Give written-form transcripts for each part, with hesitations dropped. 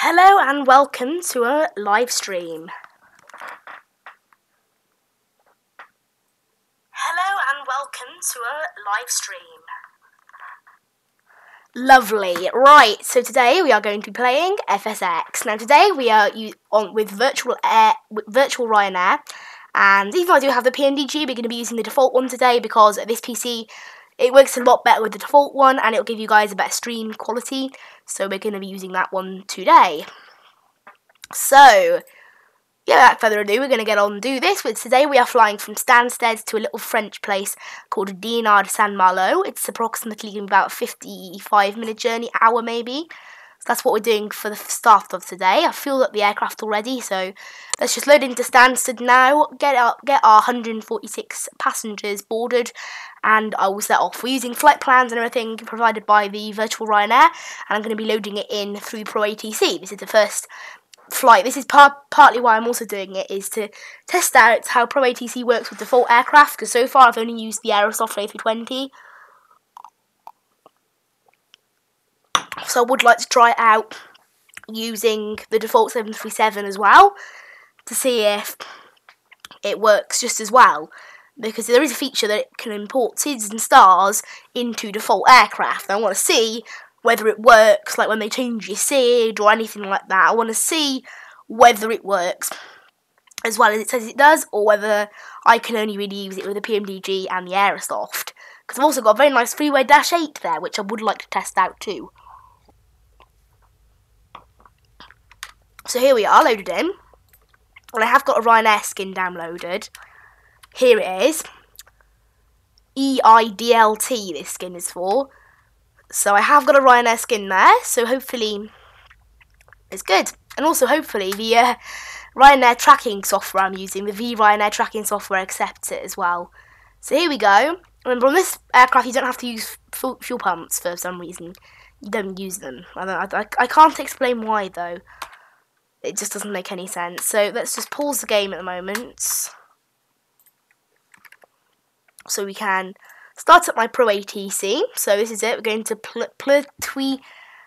Hello and welcome to a live stream. Lovely. Right, so today we are going to be playing FSX. Now today we are with virtual Ryanair, and even though I do have the PMDG, we're going to be using the default one today because this PC, it works a lot better with the default one and it'll give you guys a better stream quality. So we're going to be using that one today. So, yeah, without further ado, we're going to get on and do this. But today we are flying from Stansted to a little French place called Dinard Saint-Malo. It's approximately about a 55-minute journey, hour maybe. So that's what we're doing for the start of today. I filled up the aircraft already, so let's just load into Stansted now, get our 146 passengers boarded, and I will set off. We're using flight plans and everything provided by the virtual Ryanair, and I'm going to be loading it in through Pro ATC. This is the first flight. This is partly why I'm also doing it, is to test out how Pro ATC works with default aircraft, because so far I've only used the Aerosoft A320. So I would like to try it out using the default 737 as well, to see if it works just as well, because there is a feature that it can import SIDs and stars into default aircraft. I want to see whether it works, like when they change your SID or anything like that. I want to see whether it works as well as it says it does, or whether I can only really use it with the PMDG and the Aerosoft. Because I've also got a very nice freeway Dash 8 there, which I would like to test out too. So here we are, loaded in. And I have got a Ryanair skin downloaded. Here it is. EIDLT this skin is for. So I have got a Ryanair skin there, so hopefully it's good. And also hopefully the Ryanair tracking software I'm using, the Ryanair tracking software, accepts it as well. So here we go. Remember, on this aircraft you don't have to use fuel pumps for some reason. You don't use them. I can't explain why though. It just doesn't make any sense. So let's just pause the game at the moment, so we can start up my Pro ATC. So this is it. We're going to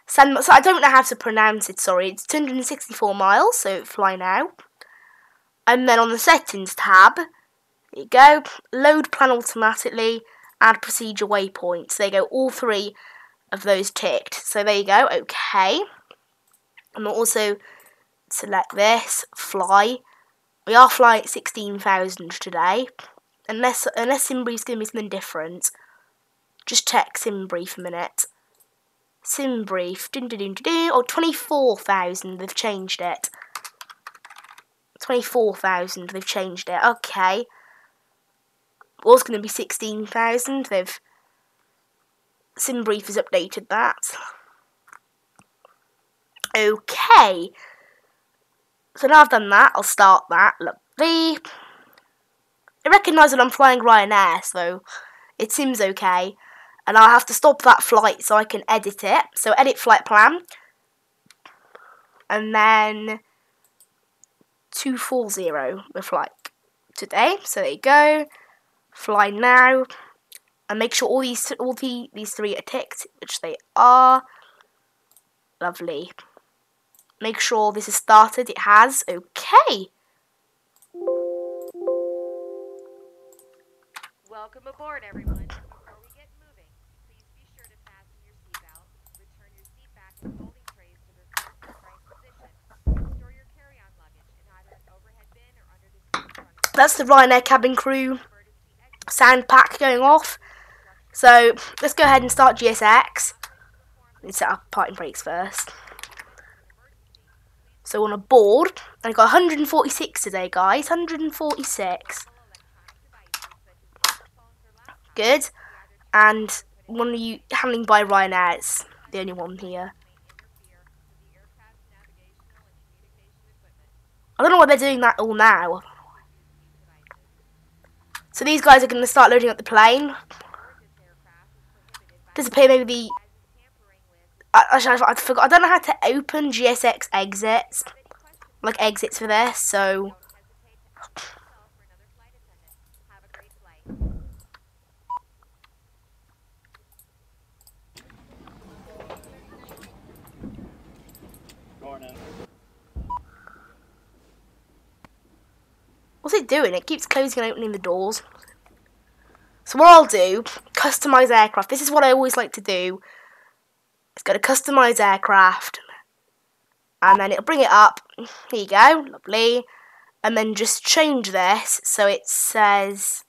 so I don't know how to pronounce it, sorry. It's 264 miles, so fly now. And then on the settings tab, there you go, load plan automatically, add procedure waypoints. There you go, all three of those ticked. So there you go, okay. And we'll also select this, fly. We are flying at 16,000 today. Unless SimBrief's going to be something different. Just check SimBrief a minute. SimBrief, or 24,000, they've changed it. 24,000, they've changed it, okay. It was going to be 16,000, SimBrief has updated that. Okay. So now I've done that, I'll start that. Lovely. It recognises that I'm flying Ryanair, so it seems okay. And I'll have to stop that flight so I can edit it. So edit flight plan. And then 240 we're flying today. So there you go. Fly now. And make sure all these three are ticked, which they are. Lovely. Make sure this is started. It has. Okay. Welcome aboard, everyone. Before we get moving, please be sure to fasten your seatbelt, return your seat back and folding trays to their correct position, and store your carry-on luggage in either an overhead bin or under the seat in front of you. That's the Ryanair cabin crew sound pack going off. So let's go ahead and start GSX. Let's set up parking brakes first. So on a board, and I've got 146 today, guys. 146. Good. And one of you handling by Ryanair, it's the only one here. I don't know why they're doing that all now. So these guys are going to start loading up the plane. Disappear maybe. I forgot. I don't know how to open GSX exits, like exits for this. So What's it doing? It keeps closing and opening the doors. So what I'll do, customize aircraft. This is what I always like to do. It's going to customize aircraft. And then it'll bring it up. Here you go. Lovely. And then just change this so it says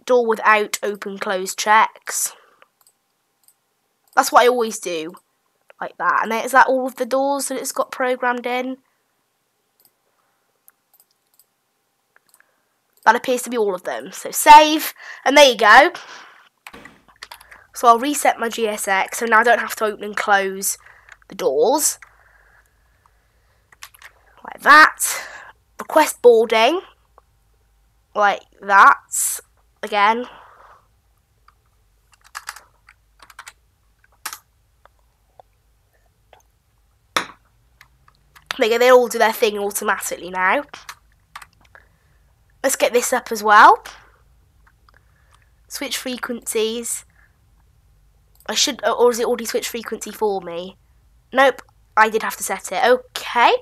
door without open close checks. That's what I always do. Like that. And then is that all of the doors that it's got programmed in? That appears to be all of them. So save. And there you go. So I'll reset my GSX. So now I don't have to open and close the doors. Like that. Request boarding. Like that. Again. They all do their thing automatically now. Let's get this up as well. Switch frequencies. I should, or is it already switched frequency for me? Nope, I did have to set it. Okay.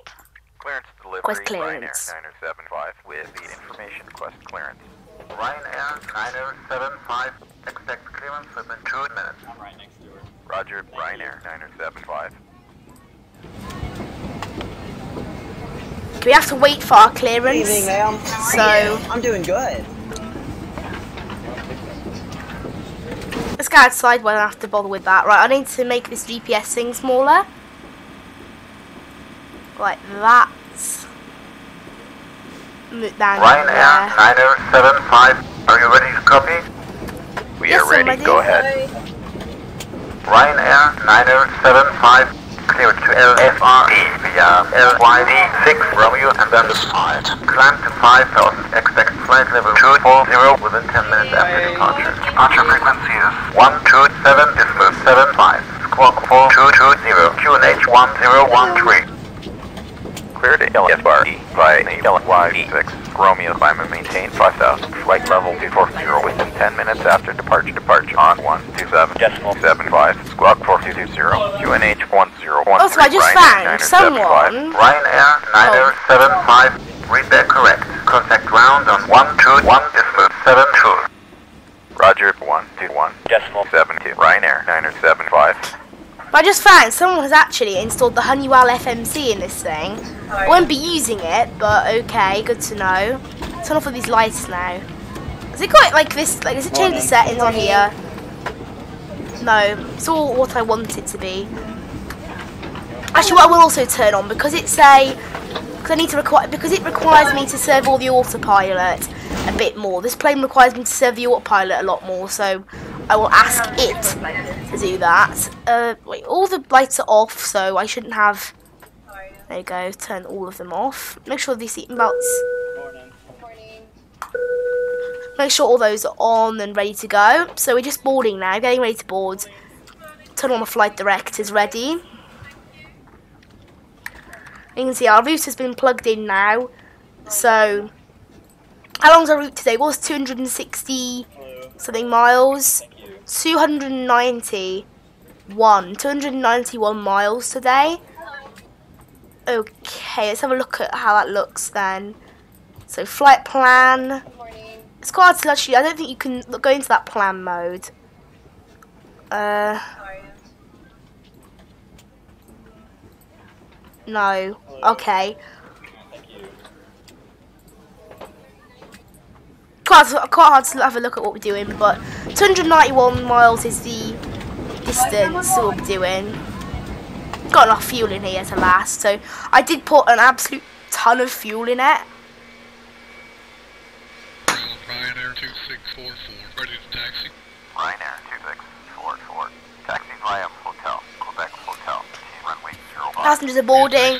Clearance delivery. Request clearance. Ryanair 975 with the information request clearance. Ryanair 975 expect clearance within 2 minutes. I'm right next to her. Roger, Ryanair 975. We have to wait for our clearance. Good evening, ma'am. So I'm doing good. let's go outside. We don't have to bother with that. Right, I need to make this GPS thing smaller. Like that. Move down Ryanair there. 975, are you ready to copy? We Yes, are ready. I'm ready. Go ahead. Ryanair 975, clear to LFRE via LYD 6 Romeo and then 5. Climb to 5000, expect flight level 240 within 10 minutes after departure. Departure frequency is 127 decimal 75, squawk 4220, QNH 1013. Clear to LFRE by LYD 6 Romeo, climb and maintain 5000, flight level 240 within 10 minutes after departure. Departure on 127.75, squawk 4220, QNH 1013. Also, I just found someone. Ryanair 975, read that correct. Contact ground on 121.72. Roger, 121.72. Ryanair 975. But I just found someone has actually installed the Honeywell FMC in this thing. I won't be using it, but okay, good to know. Turn off all these lights now. Has it got like this? Like, does it change the settings on here? No, it's all what I want it to be. Actually, what I will also turn on because it's because it requires me to serve all the autopilot a bit more. This plane requires me to serve the autopilot a lot more, so I will ask it to do that. Wait, all the lights are off, so I shouldn't have. There you go. Turn all of them off. Make sure these seat belts. Make sure all those are on and ready to go. So we're just boarding now, getting ready to board. Turn on the flight directors ready. You can see our route has been plugged in now. So, how long's our route today? It was 260 something miles. 291 miles today. Okay, let's have a look at how that looks then. So, flight plan. It's quite hard to actually, I don't think you can go into that plan mode. No. Okay. Quite hard to have a look at what we're doing, but 291 miles is the distance we'll be doing. Got enough fuel in here to last, so I did put an absolute ton of fuel in it. Ryanair 2644, ready to taxi. Ryanair 2644, taxi via hotel, Quebec Hotel, runway 05. Passengers are boarding.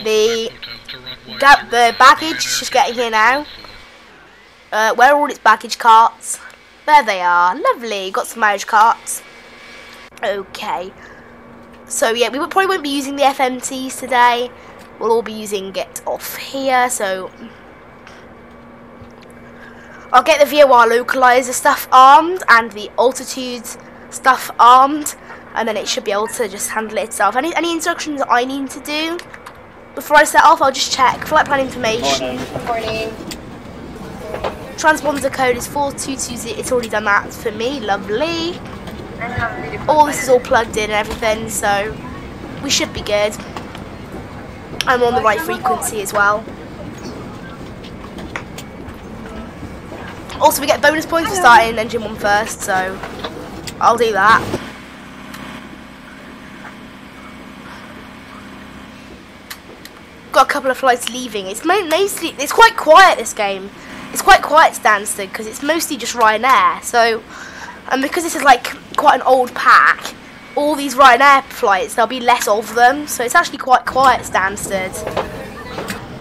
The baggage is just getting here now. Where are all its baggage carts? There they are. Lovely. Got some marriage carts. Okay. So yeah, we probably won't be using the FMTs today. We'll all be using it off here. So I'll get the VOR localizer stuff armed and the altitude stuff armed, and then it should be able to just handle it itself. Any instructions that I need to do? before I set off, I'll just check flight plan information. Morning. Transponder code is 4220. It's already done that for me. Lovely. All this is all plugged in and everything, so we should be good. I'm on the right frequency as well. Also, we get bonus points for starting engine 1 first, so I'll do that. Got a couple of flights leaving. It's quite quiet, this game. It's quite quiet to Stansted because it's mostly just Ryanair. So, and because this is like quite an old pack, all these Ryanair flights, there'll be less of them. So it's actually quite quiet at Stansted.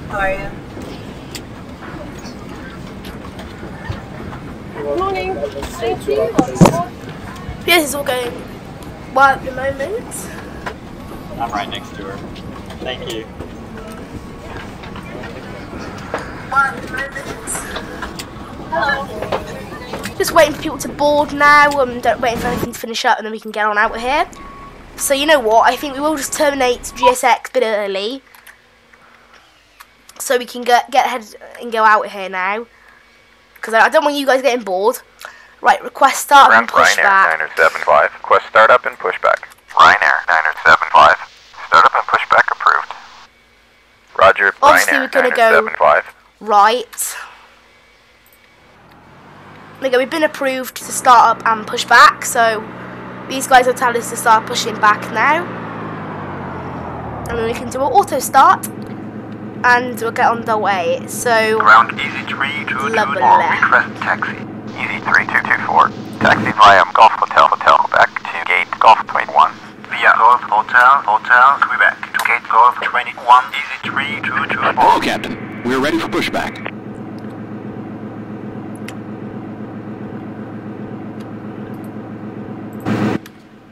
How are you? Good morning. Thank you. Yeah, this is all going well at the moment. I'm right next to her. Thank you. Hello. Just waiting for people to board now. Waiting for everything to finish up, and then we can get on out of here. So you know what? I think we will just terminate GSX a bit early, so we can get ahead and go out of here now. Because I don't want you guys getting bored. Right, request start and push back. Ryanair 975. Request startup and pushback. Ryanair 975. Startup and pushback approved. Roger. Obviously, Ryanair we're gonna go 975. right. Okay, we've been approved to start up and push back, so these guys will tell us to start pushing back now. And then we can do an auto start, and we'll get on the way. So, Ground Easy 3224. Lovely. Request taxi. Easy 3224. Taxi via Golf Hotel, back to Gate Golf 21. Via Golf Hotel, Quebec to Gate Golf 21. Easy 3224. Hello, Captain. We're ready for pushback.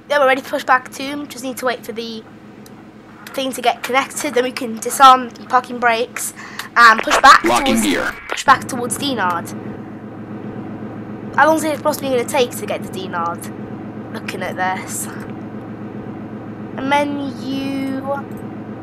yeah, we're ready to push back too. Just need to wait for the thing to get connected, then we can disarm the parking brakes and push back towards Dinard. How long is it possibly going to take to get to Dinard? Looking at this. Menu,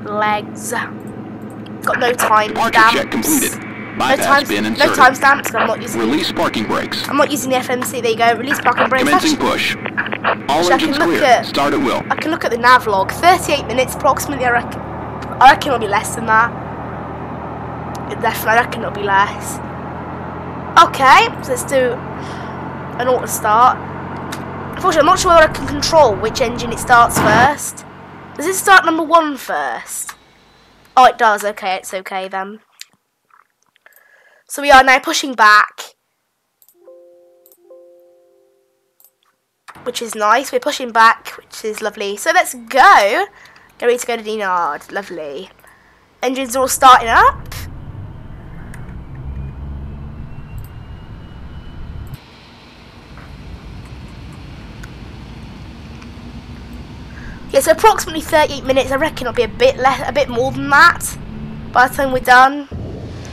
legs. Got no time Check completed. stamps. Bypass bin No inserted. timestamps. I'm not using. Release parking brakes. I'm not using the FMC. There you go. Release parking brakes. Commencing push. All Actually, I engines can look clear. at- Start at will. I can look at the nav log. 38 minutes approximately. I reckon it'll be less than that. Definitely, I reckon it'll be less. Okay, so let's do an auto start. Unfortunately, I'm not sure whether I can control which engine it starts first. Does it start number 1 first? Oh, it does. Okay, it's okay then. So we are now pushing back, which is nice. We're pushing back, which is lovely. So let's go. Get ready to go to Dinard. Lovely. Engines are all starting up. Yeah, so approximately 38 minutes. I reckon it'll be a bit more than that by the time we're done,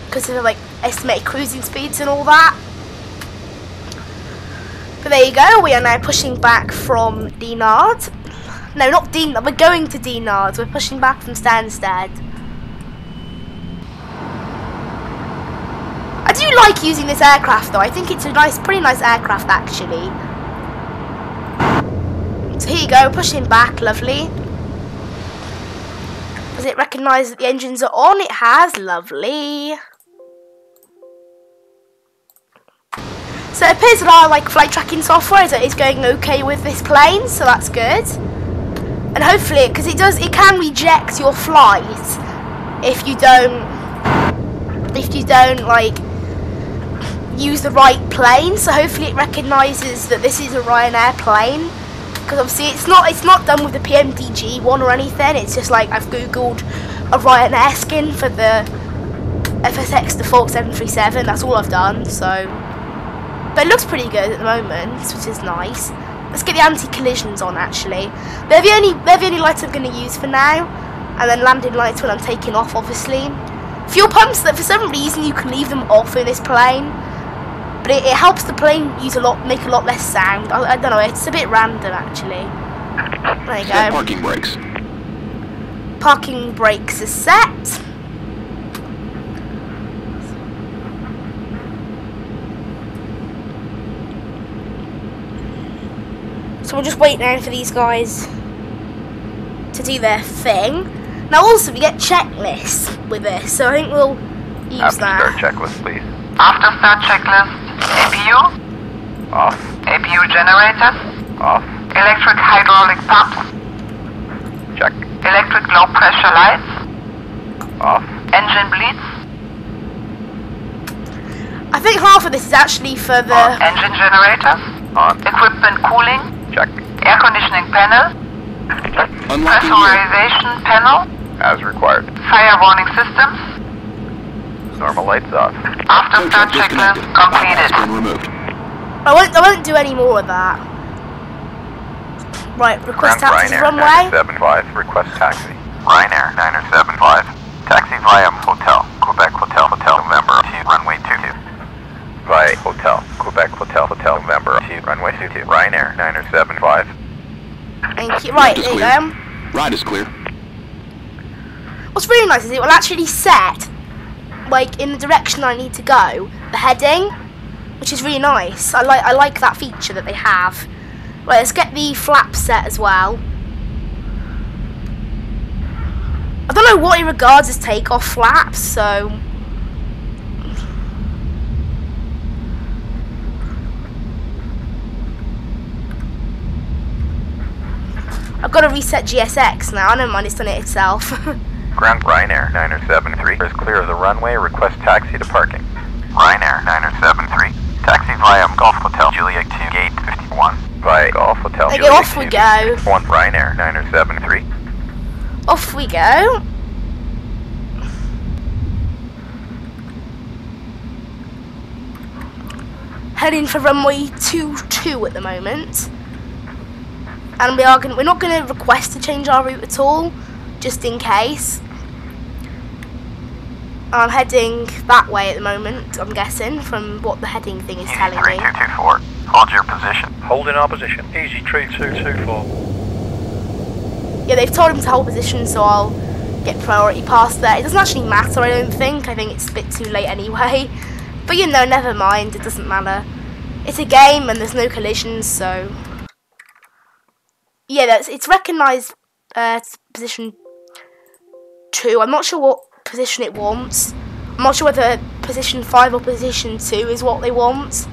because of like estimated cruising speeds and all that. But there you go. We are now pushing back from Dinard. No, not Dinard. We're going to Dinard. We're pushing back from Stansted. I do like using this aircraft though. I think it's a pretty nice aircraft actually. So here you go, pushing back, lovely. Does it recognise that the engines are on? It has, lovely. So it appears that our flight tracking software is going okay with this plane, so that's good. And hopefully, because it can reject your flight if you don't use the right plane. So hopefully it recognises that this is a Ryanair plane. Because obviously it's not done with the PMDG one or anything. It's just like I've googled a Ryanair skin for the FSX default 737. That's all I've done. So, but it looks pretty good at the moment, which is nice. Let's get the anti-collisions on. Actually, they're the only lights I'm going to use for now, and then landing lights when I'm taking off. Obviously, fuel pumps that for some reason you can leave them off in this plane. But it helps the plane make a lot less sound. I don't know, it's a bit random actually. There you Set go. parking brakes. Parking brakes are set. So we'll just wait now for these guys to do their thing. Now also we get checklists with this, so I think we'll use After that. start checklist, please. After start checklist, APU, Off. APU generators, Off. electric hydraulic pumps, Check. electric low pressure lights, Off. engine bleeds, I think half of this is actually for the... engine generators, On. equipment cooling, Check. air conditioning panel, Unlocking gear. pressurization panel, As required. fire warning systems. Normal lights off. After start Tow truck checklist disconnected. Bypass completed. been removed. I won't do any more of that. Right, request taxi to runway. 975. Request taxi. Ryanair 975. Taxi via Hotel. Quebec Hotel. Hotel November to runway 22. Via Hotel. Quebec Hotel. Hotel November to runway 22. Ryanair 975. Thank you. Right, Is there you clear. go. Ride is clear. What's really nice is it will actually set, like, in the direction I need to go, the heading, which is really nice. I like that feature that they have. Right, let's get the flaps set as well. I don't know what he regards as takeoff flaps, so... I've got to reset GSX now. I don't mind, it's done it itself. Ground Ryanair 973 is clear of the runway. Request taxi to parking. Ryanair 973. Taxi via Golf Hotel Juliet 2 Gate 51. Via Golf Hotel Okay, Juliet off we 2 go. 1 Ryanair 973. Off we go. Heading for runway 22 at the moment. And we're not going to request to change our route at all, just in case. I'm heading that way at the moment, I'm guessing, from what the heading thing is telling me. 3224. Hold your position. Hold in our position. Easy 3224. Yeah, they've told him to hold position, so I'll get priority past there. It doesn't actually matter, I don't think. I think it's a bit too late anyway. But you know, never mind, it doesn't matter. It's a game and there's no collisions, so... Yeah, it's recognised position 2. I'm not sure what position it wants. I'm not sure whether position 5 or position 2 is what they want.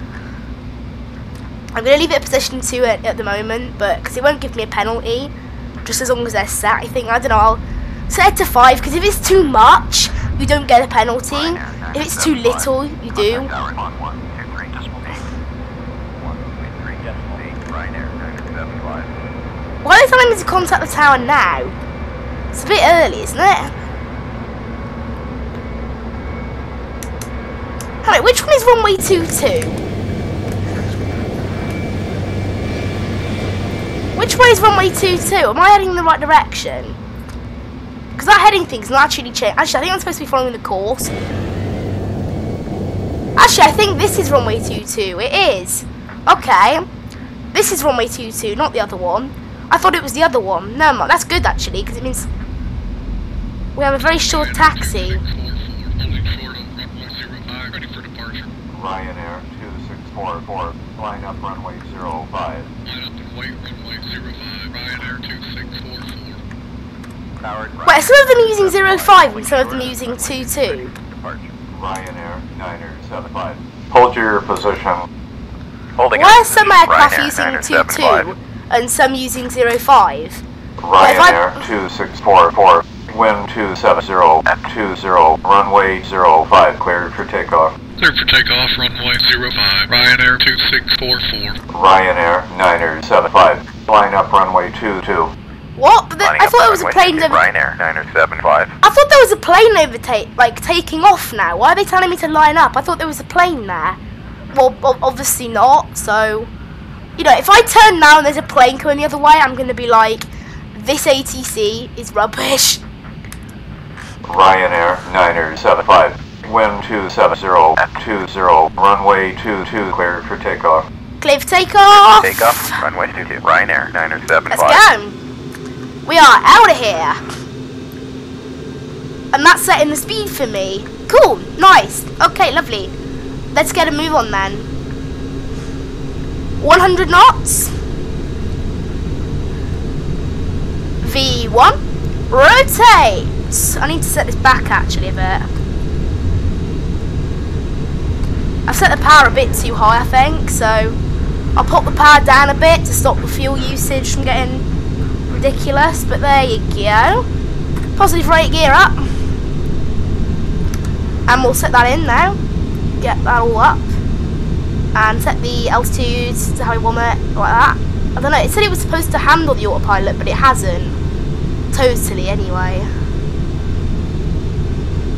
I'm going to leave it at position 2 at the moment, but because it won't give me a penalty, just as long as they're set. I think, I don't know, I'll set it to 5, because if it's too much, you don't get a penalty. If it's too little, you do. Why are they telling me to contact the tower now? It's a bit early, isn't it? Alright, which one is runway 22? Which way is runway 22? Am I heading in the right direction? Because that heading thing's not actually changed. Actually, I think I'm supposed to be following the course. Actually, I think this is runway 22. It is. Okay. This is runway 22, not the other one. I thought it was the other one. No, that's good actually, because it means we have a very short taxi. Holding short on runway 05, ready for departure. Ryanair 2644. Line up runway 05. Line up and wait, runway 05, Ryanair 2644. Powered Wait, some of them are using 05 and some of them are using 22. departure. Ryanair 975. Hold your position. Holding Why your are some position. aircraft Ryanair using 975. 22 and some using 05? Ryanair 2644. Wind 270 at 20. Runway 05. Cleared for takeoff. Clear for takeoff, runway 05, Ryanair 2644. Ryanair 975. Line up runway 22. What? But I thought it was a plane over. Ryanair 975. I thought there was a plane taking off now. Why are they telling me to line up? I thought there was a plane there. Well, obviously not. So, you know, if I turn now and there's a plane coming the other way, I'm going to be like, this ATC is rubbish. Ryanair 975. Wind 270 at 20. Runway 22. Cleared for takeoff. Clear for takeoff. Takeoff. Runway 22. Ryanair 975. Let's go. We are out of here. And that's setting the speed for me. Cool, nice. Okay, lovely. Let's get a move on then. 100 knots. V1. Rotate. I need to set this back actually a bit. I've set the power a bit too high, I think, so I'll put the power down a bit to stop the fuel usage from getting ridiculous, but there you go. Positive rate gear up. And we'll set that in now. Get that all up. And set the altitude to how we want it, like that. I don't know, it said it was supposed to handle the autopilot, but it hasn't. Totally, anyway.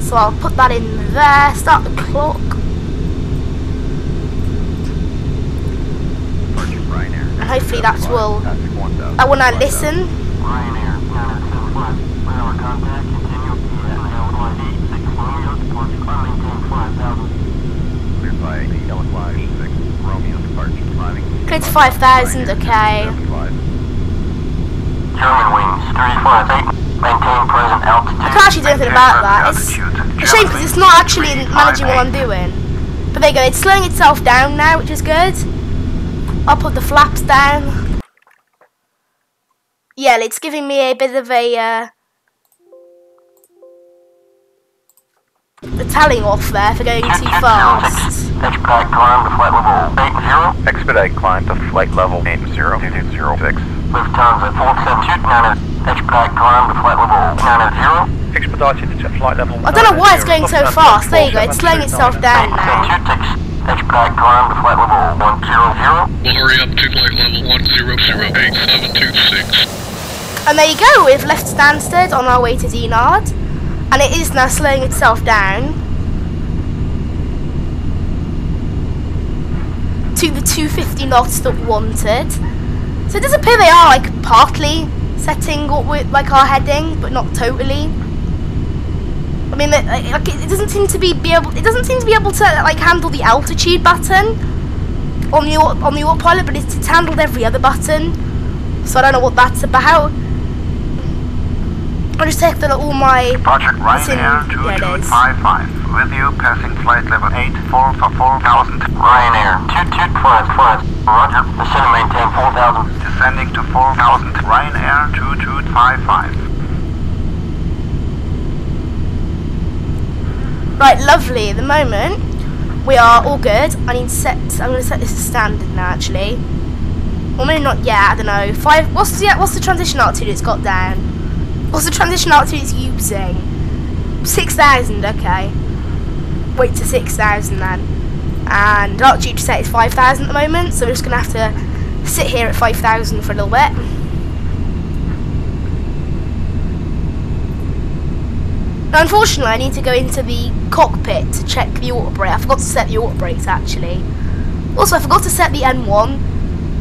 So I'll put that in there, start the clock. And hopefully that will, when I listen. Clear to 5,000, okay. German wings, 358, maintain present altitude. I can't actually do anything about that. It's a shame because it's not actually managing what I'm doing. But there you go, it's slowing itself down now, which is good. I'll put the flaps down. Yeah, it's giving me a bit of a telling off there for going too fast. Expedite climb to flight level 80. Expedite climb to flight level 80. Lufthansa 472 expedite climb to flight level 90. Expedited to flight level. I don't know why it's going so fast. There you go, it's slowing itself down now. Expedite climb to flight level 100. We'll hurry up to flight level 1008726. And there you go, we've left Stansted on our way to Dinard. And it is now slowing itself down to the 250 knots that we wanted. So it does appear they are like partly setting what we're, like our heading, but not totally. I mean, like it doesn't seem to be able. It doesn't seem to be able to like handle the altitude button on the autopilot, but it's handled every other button. So I don't know what that's about. I'll just check that all my. Departure Ryanair 2255 with you, passing flight level 84 for 4,000. Ryanair 2255. Roger. Ascend and maintain 4,000. Descending to 4,000. Ryanair 2255. Right, lovely. At the moment, we are all good. I'm going to set this as standard now, actually. Well, maybe not yet. I don't know. 5. What's the transition altitude it's got down? What's the transition altitude it's using? 6,000. Okay. Wait to 6,000 then. And altitude set is 5,000 at the moment, so we're just going to have to sit here at 5,000 for a little bit. Now, unfortunately, I need to go into the cockpit to check the auto brake. I forgot to set the auto brakes actually. Also, I forgot to set the N1.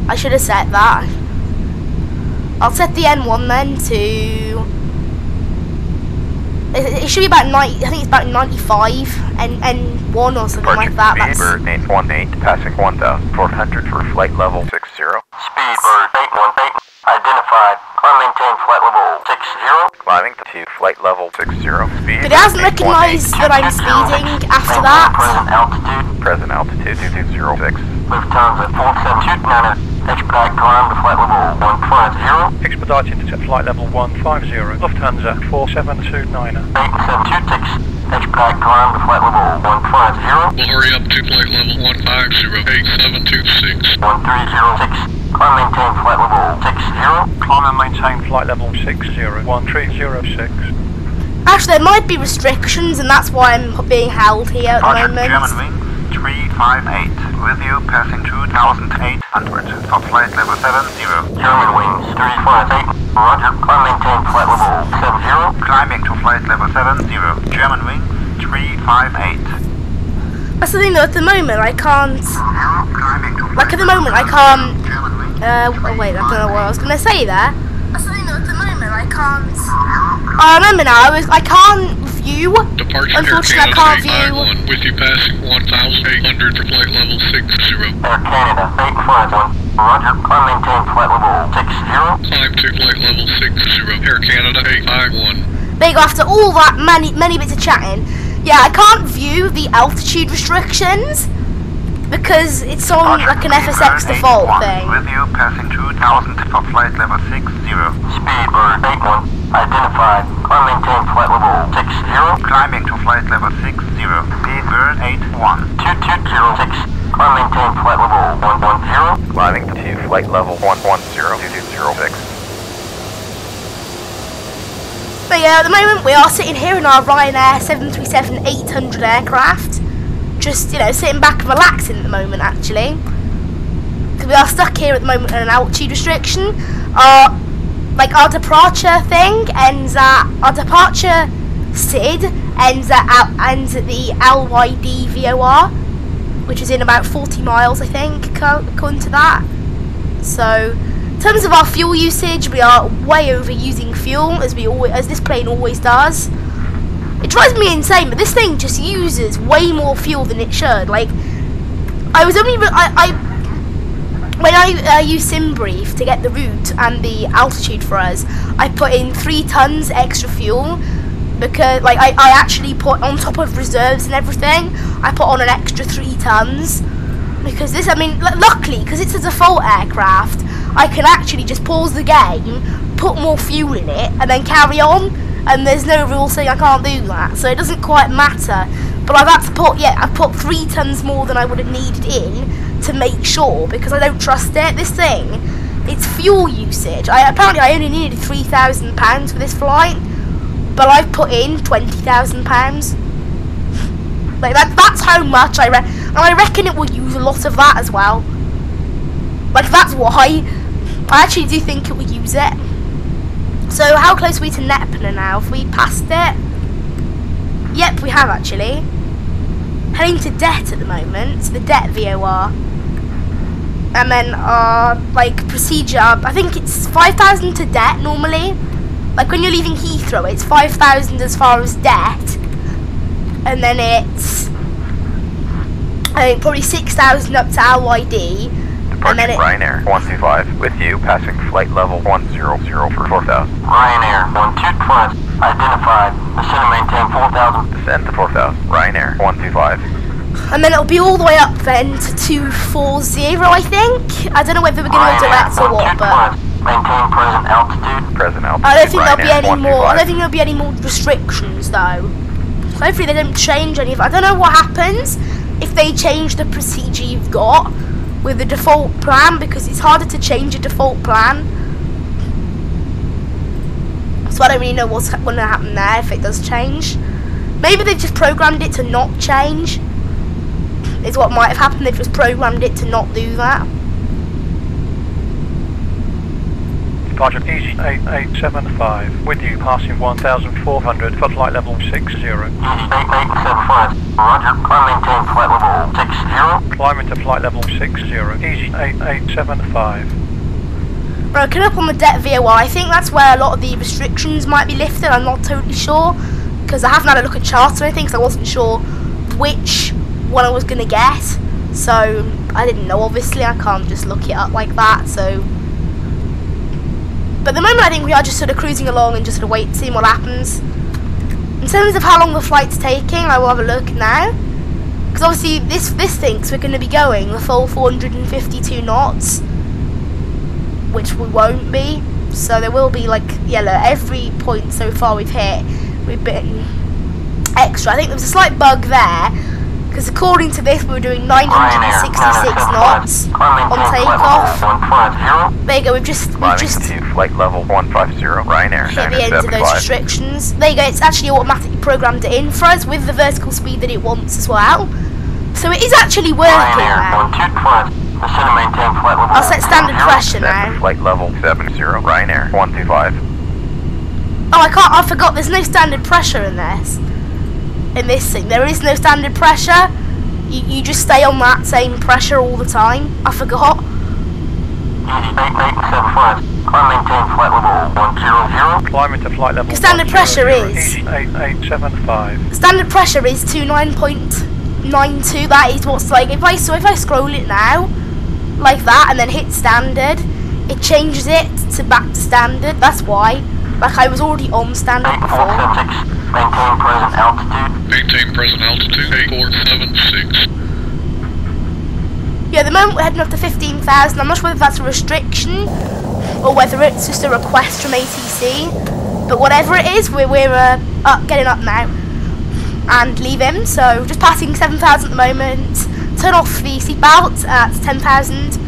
I should have set that. I'll set the N1 then to. It should be about 90. I think it's about 95 N1 or something like that. That's Speedbird 818 passing 1,400 for flight level 60. Speedbird 818 identified. Climb maintain flight level 60. Climbing to flight level 60. Speed. But it hasn't recognised that I'm speeding after that. Present altitude 206. Lufthansa 472 expedite climb to flight level 150. Expedited to flight level 150. Lufthansa 4729. 8726. Expedite climb to flight level 150. We'll hurry up to flight level 1508726. 1306. Climb maintain flight level 60. Climb and maintain flight level 60. 1306. Actually, there might be restrictions, and that's why I'm being held here at the moment. German wings 358 with you, passing 2,800 for flight level 70. German wings 358. Roger. Climb maintain flight level 70. Climbing to flight level 70. German wings 358. That's the thing though, at the moment I can't. Like at the moment I can't. Oh wait, I don't know what I was gonna say there. That's the thing though, at the moment I can't. I remember now. I can't view. Departure Unfortunately, I can't view. With you passing 1,800 for flight level 60. Air Canada 851. Roger. Climb maintain flight level 60. Climb to flight level 60. Air Canada 851. There you go, after all that many bits of chatting. Yeah, I can't view the altitude restrictions because it's on like an FSX default thing. With you, passing 2000 for flight level 60. Speedbird 81. Identified. Climb maintain flight level 60. Climbing to flight level 60. Speedbird 81. 2206. Climb maintain flight level 110. Climbing to flight level 110. But yeah, at the moment we are sitting here in our Ryanair 737-800 aircraft. Just, you know, sitting back and relaxing at the moment, actually. Because we are stuck here at the moment in an altitude restriction. Our departure thing ends at, our departure SID ends at the LYD VOR, which is in about 40 miles, I think, according to that. So, in terms of our fuel usage, we are way over using fuel, as this plane always does. It drives me insane, but this thing just uses way more fuel than it should. Like, when I used SimBrief to get the route and the altitude for us, I put in 3 tons extra fuel because, like, I actually put on top of reserves and everything. I put on an extra 3 tons because this, I mean, luckily, because it's a default aircraft, I can actually just pause the game, put more fuel in it, and then carry on. And there's no rule saying I can't do that, so it doesn't quite matter. But I've had to put, I put 3 tons more than I would have needed in to make sure, because I don't trust it. This thing, it's fuel usage. Apparently I only needed £3,000 for this flight, but I've put in £20,000. Like that's how much and I reckon it will use a lot of that as well. Like that's why I actually do think it will use it. So how close are we to Nepna now? Have we passed it? Yep, we have actually. Heading to Det at the moment, so the Det VOR. And then our procedure, I think it's 5,000 to Det normally. Like when you're leaving Heathrow, it's 5,000 as far as Det. And then it's, I think, probably 6,000 up to LYD. And then Ryanair 125 with you, passing flight level 100 for 4,000. Ryanair 125. Identified. Ascend and maintain 4,000. Descend to 4,000. Ryanair 125. And then it'll be all the way up then to 240, I think. I don't know whether we're going to go direct or what, but maintain present altitude. Present altitude. I don't think there'll be any more. I 125. don't think there'll be any more restrictions though. Hopefully they don't change any of it. I don't know what happens if they change the procedure you've got with the default plan, because it's harder to change a default plan. So I don't really know what's going to happen there if it does change. Maybe they've just programmed it to not change, is what might have happened. They've just programmed it to not do that. Departure Easy 8875, with you passing 1,400 for flight level 60. Easy 8875, roger, climb maintain flight level 60. Climbing to flight level 60, Easy 8875. Broken up on the Det VOR, I think that's where a lot of the restrictions might be lifted. I'm not totally sure, because I haven't had a look at charts or anything, because I wasn't sure which one I was going to get. So, I didn't know, obviously, I can't just look it up like that, so. But at the moment I think we are just sort of cruising along and just sort of wait, seeing what happens. In terms of how long the flight's taking, I will have a look now. Because obviously this thinks we're going to be going the full 452 knots, which we won't be. So there will be every point so far we've hit, we've been extra. I think there was a slight bug there, because according to this we were doing 966 knots on takeoff. There you go, we've just to flight level 150, Ryanair hit the end of those restrictions. There you go, it's actually automatically programmed it in for us with the vertical speed that it wants as well. So it is actually working now. I'll set standard pressure now. Flight level 70, Ryanair 125. Oh, I forgot, there's no standard pressure in this. In this thing, there is no standard pressure. You just stay on that same pressure all the time. I forgot. Climbing to flight level. Standard pressure is. Easy 8875. Standard pressure is 29.92. That is what's if I scroll it now, like that, and then hit standard, it changes it to back to standard. That's why. like I was already on standard before. FSX, maintain present altitude. Maintain present altitude, 8476. Yeah, at the moment we're heading up to 15,000. I'm not sure whether that's a restriction or whether it's just a request from ATC. But whatever it is, we're getting up now and leaving. So just passing 7,000 at the moment. Turn off the seatbelt at 10,000.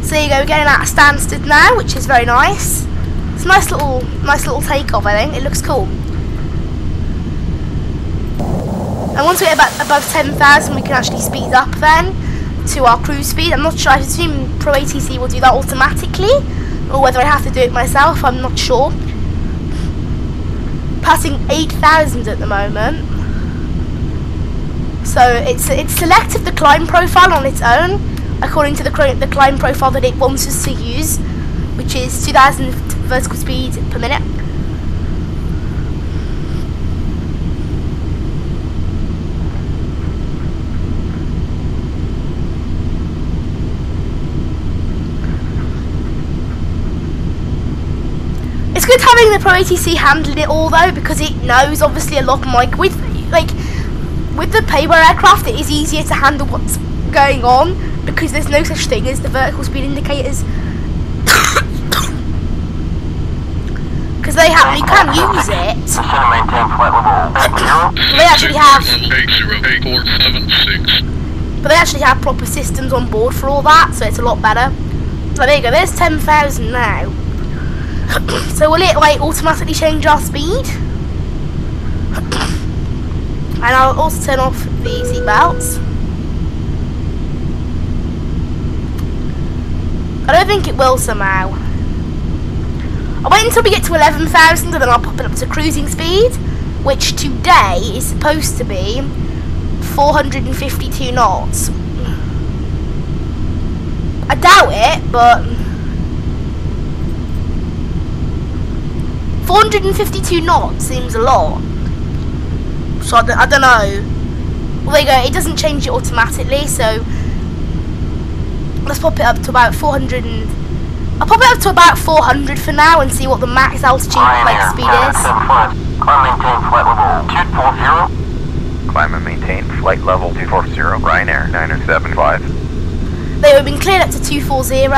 So there you go, we're getting at a standstill now, which is very nice. It's a nice little takeoff, I think. It looks cool. And once we get above 10,000, we can actually speed up then to our cruise speed. I'm not sure. I assume Pro ATC will do that automatically, or whether I have to do it myself. I'm not sure. Passing 8,000 at the moment. So it's selected the climb profile on its own, according to the climb profile that it wants us to use, which is 2,000 vertical speed per minute. It's good having the Pro ATC handling it all though, because it knows obviously a lot more. With the paper aircraft, it is easier to handle what's going on because there's no such thing as the vertical speed indicators. Because you can use it. They actually have. 80847 But they actually have proper systems on board for all that, so it's a lot better. So there you go. There's 10,000 now. So will it automatically change our speed? And I'll also turn off the seatbelts. I don't think it will somehow. I'll wait until we get to 11,000 and then I'll pop it up to cruising speed, which today is supposed to be 452 knots. I doubt it, but 452 knots seems a lot. So I don't know. Well, there you go. It doesn't change it automatically, so let's pop it up to about 400. I'll pop it up to about 400 for now and see what the max altitude speed is. Climb and maintain flight level 240. Ryanair 975. They have been cleared up to 240,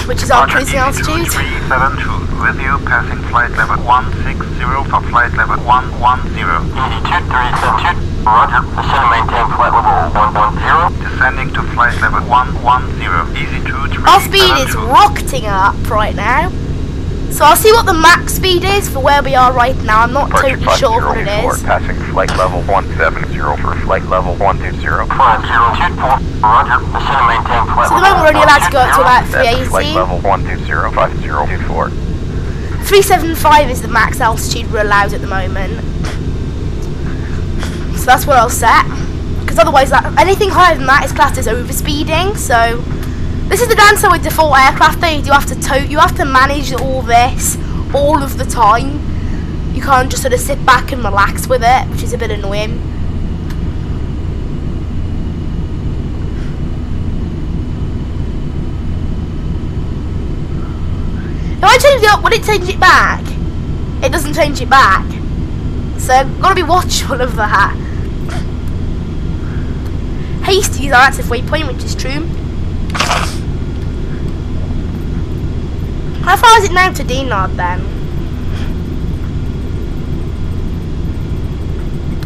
which is our cruising altitude. 372 with you, passing flight level 160 for flight level 110. Altitude 372. Roger. Ascend and maintain flight level 110. Descending to flight level 110. Easy 2 Our speed is rocketing up right now. So I'll see what the max speed is for where we are right now. I'm not totally sure what it is. Passing flight level 170 for flight level 120. 5024. Roger. Ascend and maintain flight So at the moment we're only allowed to go up to about 380. Flight level 120, 5024. 375 is the max altitude we're allowed at the moment. So that's where I'll set. Because otherwise anything higher than that is classed as overspeeding. So this is the downside with default aircraft though. You have to manage all this all of the time. You can't just sort of sit back and relax with it, which is a bit annoying. If I change it up, would it change it back? It doesn't change it back. So I've got to be watchful of that. Hasty is our active waypoint, which is true. How far is it now to Dinard then?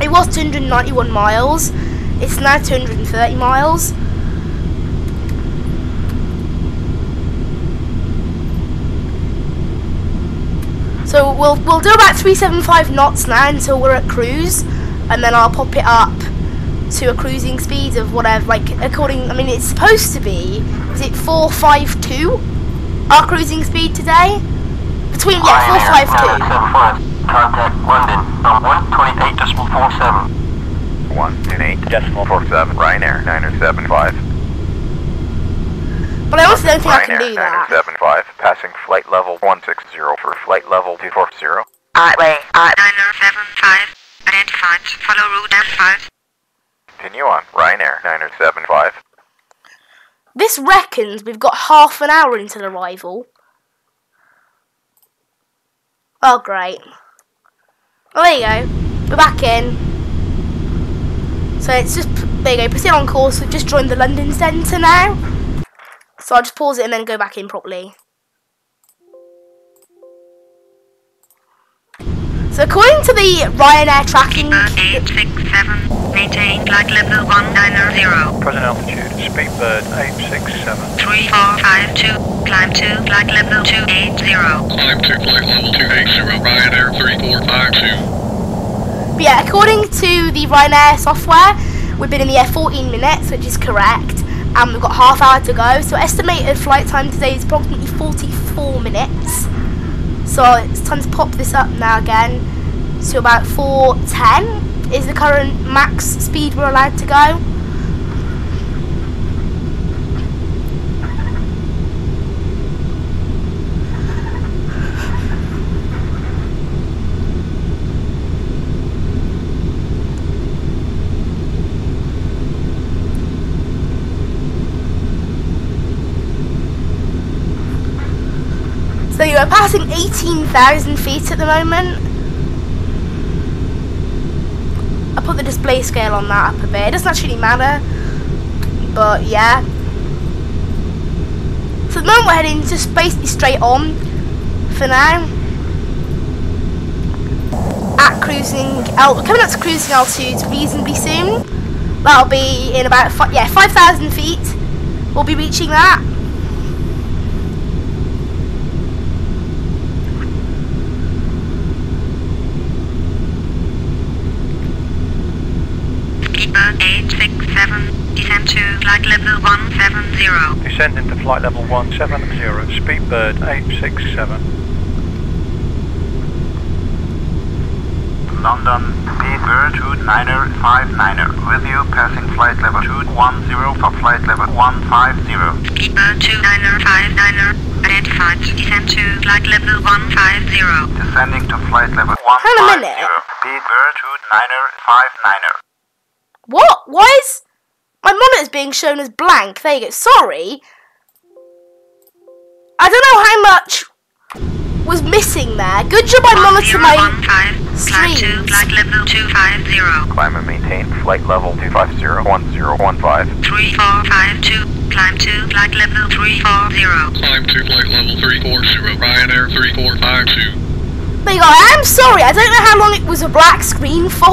It was 291 miles. It's now 230 miles. So we'll do about 375 knots now until we're at cruise, and then I'll pop it up to a cruising speed of whatever, I mean it's supposed to be, is it 452? Our cruising speed today? Between, 452. Contact London on 128.47. 128.47. Ryanair 975. But I honestly don't think I can do that. 975, passing flight level 160 for flight level 240. Highway 975. Identified. Follow route F5. Continue on. Ryanair 975. This reckons we've got half an hour until arrival. Oh, great. Oh, there you go. We're back in. So it's just, there you go, proceed on course. We've just joined the London Centre now. So I'll just pause it and then go back in properly. So according to the Ryanair tracking... 867, maintain flight level 190. Present altitude, Speedbird 867. 3452, climb to flight level 280. Climb to flight level 280, Ryanair 3452. But yeah, according to the Ryanair software, we've been in the air 14 minutes, which is correct. And we've got half hour to go. So estimated flight time today is approximately 44 minutes. So it's time to pop this up now again to about 4:10 is the current max speed we're allowed to go. So you are passing 18,000 feet at the moment. I put the display scale on that up a bit. It doesn't actually matter, but yeah. So at the moment we're heading just basically straight on for now. At cruising, we're coming up to cruising altitude reasonably soon. That'll be in about 5,000 feet. We'll be reaching that. Speedbird 867, descend to flight level 170. Descending to flight level 170, Speedbird 867. London, Speedbird 2959, with you passing flight level 210 for flight level 150. Speedbird 2959, identified, descend to flight level 150. Descending to flight level 150. Hang on a minute. Speedbird 2959. What? Why is my monitor's being shown as blank? There you go. Sorry. I don't know how much was missing there. Good job I monitored my streams. Climb to flight level 250. Climb and maintain flight level 250, 1015. 3452, climb to flight level 340. Climb to flight level 340, Ryanair 3452. There you go. I am sorry. I don't know how long it was a black screen for,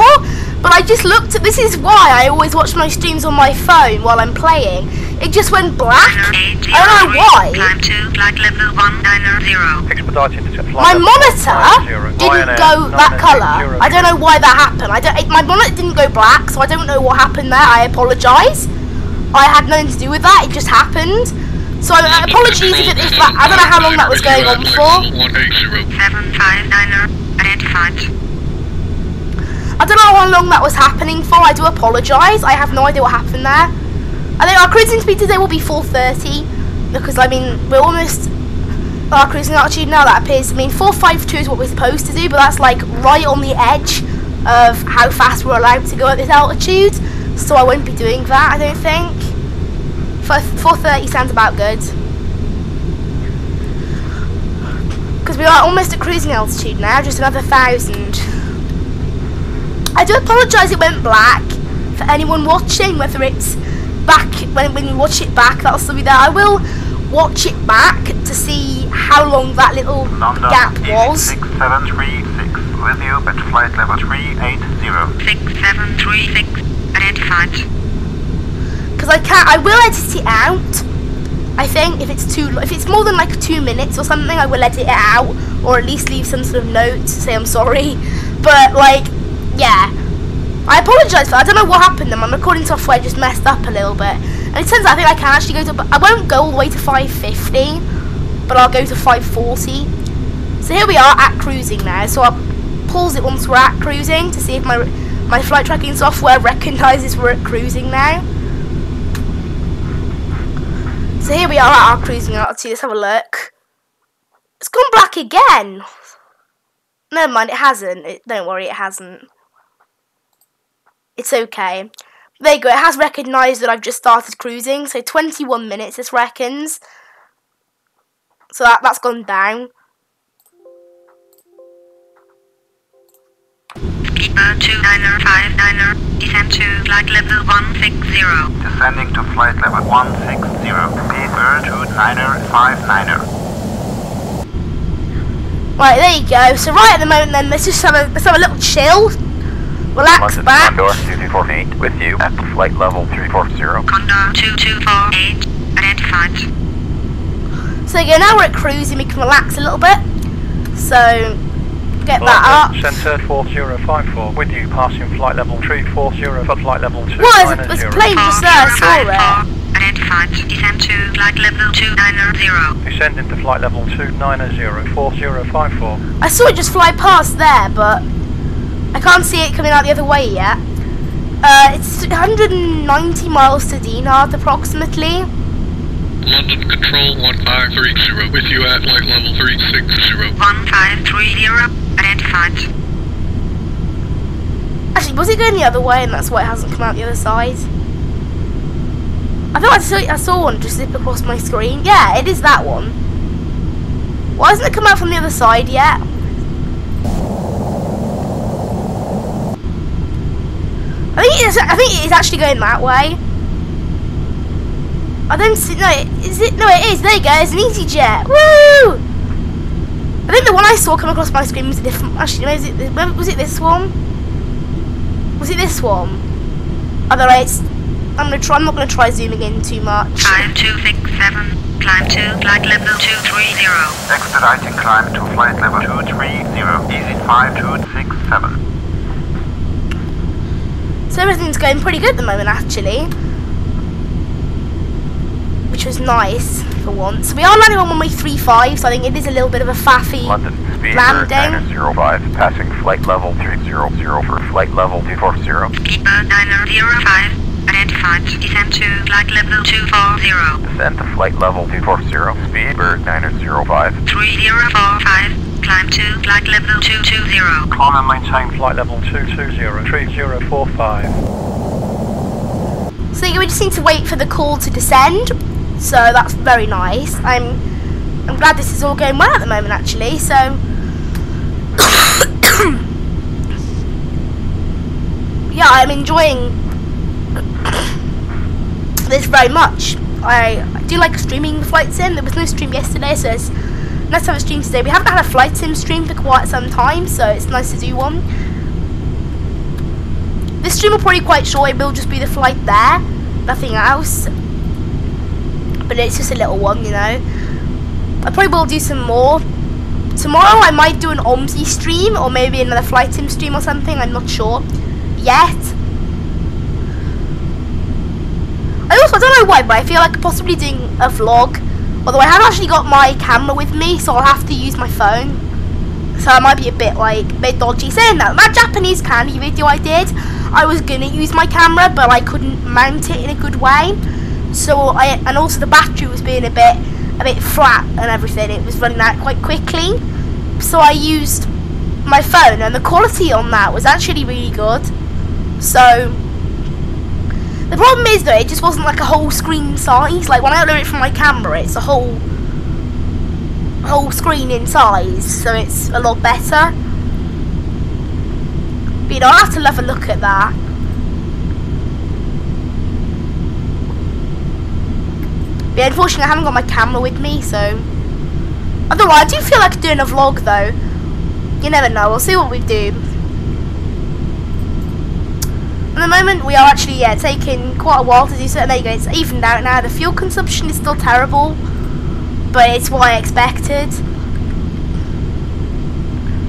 but I just looked at. This is why I always watch my streams on my phone while I'm playing. It just went black. I don't know why. Climb to flight level 190. Expedited to flight My level monitor 150, didn't Ryanair go that colour. 980. I don't know why that happened. My monitor didn't go black, so I don't know what happened there. I apologise. I had nothing to do with that. It just happened. So apologies if that. I don't know how long that was going on for. 759, identified. I don't know how long that was happening for. I do apologise. I have no idea what happened there. I think our cruising speed today will be 430 because I mean we're almost our cruising altitude now. That appears. I mean 452 is what we're supposed to do, but that's like right on the edge of how fast we're allowed to go at this altitude. So I won't be doing that. I don't think. 430 sounds about good. Because we are almost at cruising altitude now, just another 1,000. I do apologise it went black for anyone watching, whether it's back, when you watch it back, that'll still be there. I will watch it back to see how long that little London, gap was. 6736, with you at flight level 380. 6736, identified. Because I will edit it out. I think if it's more than like 2 minutes or something, I will edit it out, or at least leave some sort of note to say I'm sorry. But like, yeah, I apologise for that. I don't know what happened. My recording software just messed up a little bit, and it turns out I think I can actually go to. I won't go all the way to 550, but I'll go to 540. So here we are at cruising now. So I'll pause it once we're at cruising to see if my flight tracking software recognises we're at cruising now. So here we are at our cruising altitude. Let's have a look. It's gone black again. Never mind, it hasn't. Don't worry, it hasn't. It's okay. There you go, it has recognised that I've just started cruising, so 21 minutes this reckons. So that's gone down. Keeper 2959er, descend to flight level 160. Descending to flight level 160. Keeper 2959er. Right, there you go. So right at the moment then, let's have a little chill. Relax back. Condor 2248 with you at flight level 340. Condor 2248, identified. So there you go, now we're at cruising, we can relax a little bit. So, get that up. Centre 4054 with you, passing flight level 340 for flight level 290. What, there's a plane just there, I saw it. Identified, descend to flight level 290. Descending to flight level 290, 4054. I saw it just fly past there, but I can't see it coming out the other way yet. It's 190 miles to Dinard approximately. London Control 1530 with you at flight level 360. 1530, identified. Actually, was it going the other way and that's why it hasn't come out the other side? I thought I saw one just zip across my screen. Yeah, it is that one. Why hasn't it come out from the other side yet? I think it is actually going that way. I don't see. No, is it? No, it is. There you go. It's an EasyJet. Woo! I think the one I saw come across my screen was a different. Actually, no, was it this one? Was it this one? Other rates. I'm not gonna try zooming in too much. 5267, climb to flight level 230. Expediting climb to flight level 230. Easy 5267. So everything's going pretty good at the moment, actually. Which was nice for once. We are landing on runway 35, so I think it is a little bit of a faffy London, speed landing. 905, passing flight level 300 for flight level 240. Keeper 905, identified, descend to flight level 240. Descend to flight level 240, speed bird 905. 3045, climb to flight level 220. Climb and maintain flight level 220, 3045. So we just need to wait for the call to descend. So that's very nice. I'm glad this is all going well at the moment, actually. So yeah, I'm enjoying this very much. I do like streaming the flight sim. There was no stream yesterday, so it's nice to have a stream today. We haven't had a flight sim stream for quite some time, so it's nice to do one. This stream will probably be quite short. It will just be the flight there, nothing else. But it's just a little one, you know. I probably will do some more. Tomorrow I might do an OMSI stream, or maybe another flight sim stream or something. I'm not sure yet. I don't know why, but I feel like possibly doing a vlog. Although I haven't actually got my camera with me, so I'll have to use my phone. So I might be a bit dodgy saying that. That Japanese candy video I did, I was gonna use my camera, but I couldn't mount it in a good way. So and also the battery was being a bit flat and everything. It was running out quite quickly. So I used my phone, and the quality on that was actually really good. So the problem is though, it just wasn't like a whole screen size. Like when I upload it from my camera, it's a whole screen in size, so it's a lot better. But you know, I'll have to have a look at that. But yeah, unfortunately I haven't got my camera with me, so otherwise I do feel like doing a vlog though. You never know, we'll see what we do. At the moment we are actually taking quite a while to do so. There you go, it's evened out now. The fuel consumption is still terrible, but it's what I expected.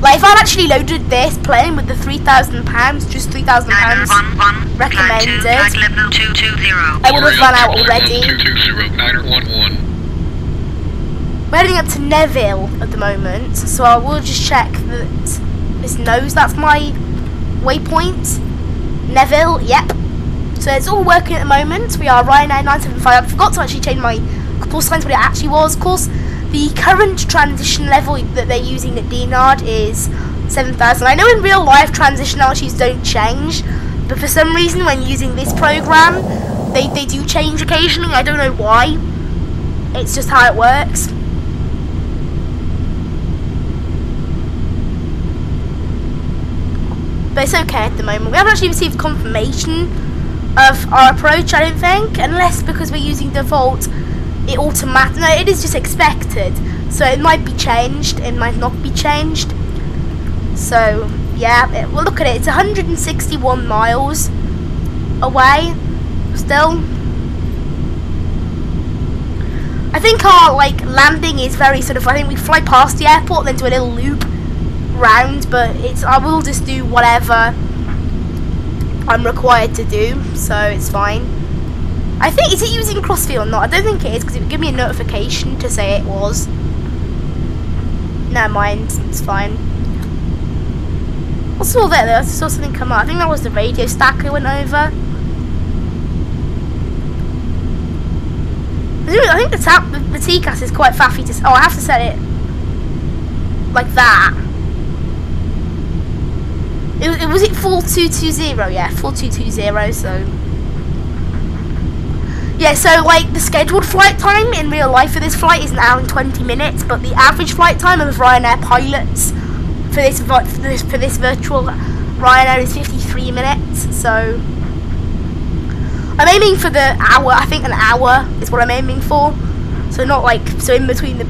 Like if I'd actually loaded this plane with the £3,000, just £3,000 recommended, I would have run out already. We're heading up to Neville at the moment, so I will just check that this knows that's my waypoint. Neville, yep. So it's all working at the moment. We are Ryanair 975. I forgot to actually change my call signs what it actually was. Of course, the current transition level that they're using at Dinard is 7,000. I know in real life transition altitudes don't change, But for some reason, when using this program, they do change occasionally. I don't know why. It's just how it works. But it's okay at the moment. We haven't actually received confirmation of our approach, I don't think, unless because we're using default, it automatic. No, it is just expected. So it might be changed, it might not be changed. So yeah, well, look at it. It's 161 miles away. Still, I think our landing is very sort of. I think we fly past the airport, then do a little loop round. But I will just do whatever I'm required to do, so it's fine. I think, is it using crossfit or not? I don't think it is, because it would give me a notification to say it was. Never mind, it's fine. What's all there though? I saw something come up. I think that was the radio stack I went over. I think the TCAS is quite faffy to... Oh, I have to set it like that. Was it 4220? Yeah, 4220, so... Yeah, so the scheduled flight time in real life for this flight is 1 hour and 20 minutes, but the average flight time of Ryanair pilots for this virtual Ryanair is 53 minutes, so... I'm aiming for the hour. I think an hour is what I'm aiming for. So not so in between the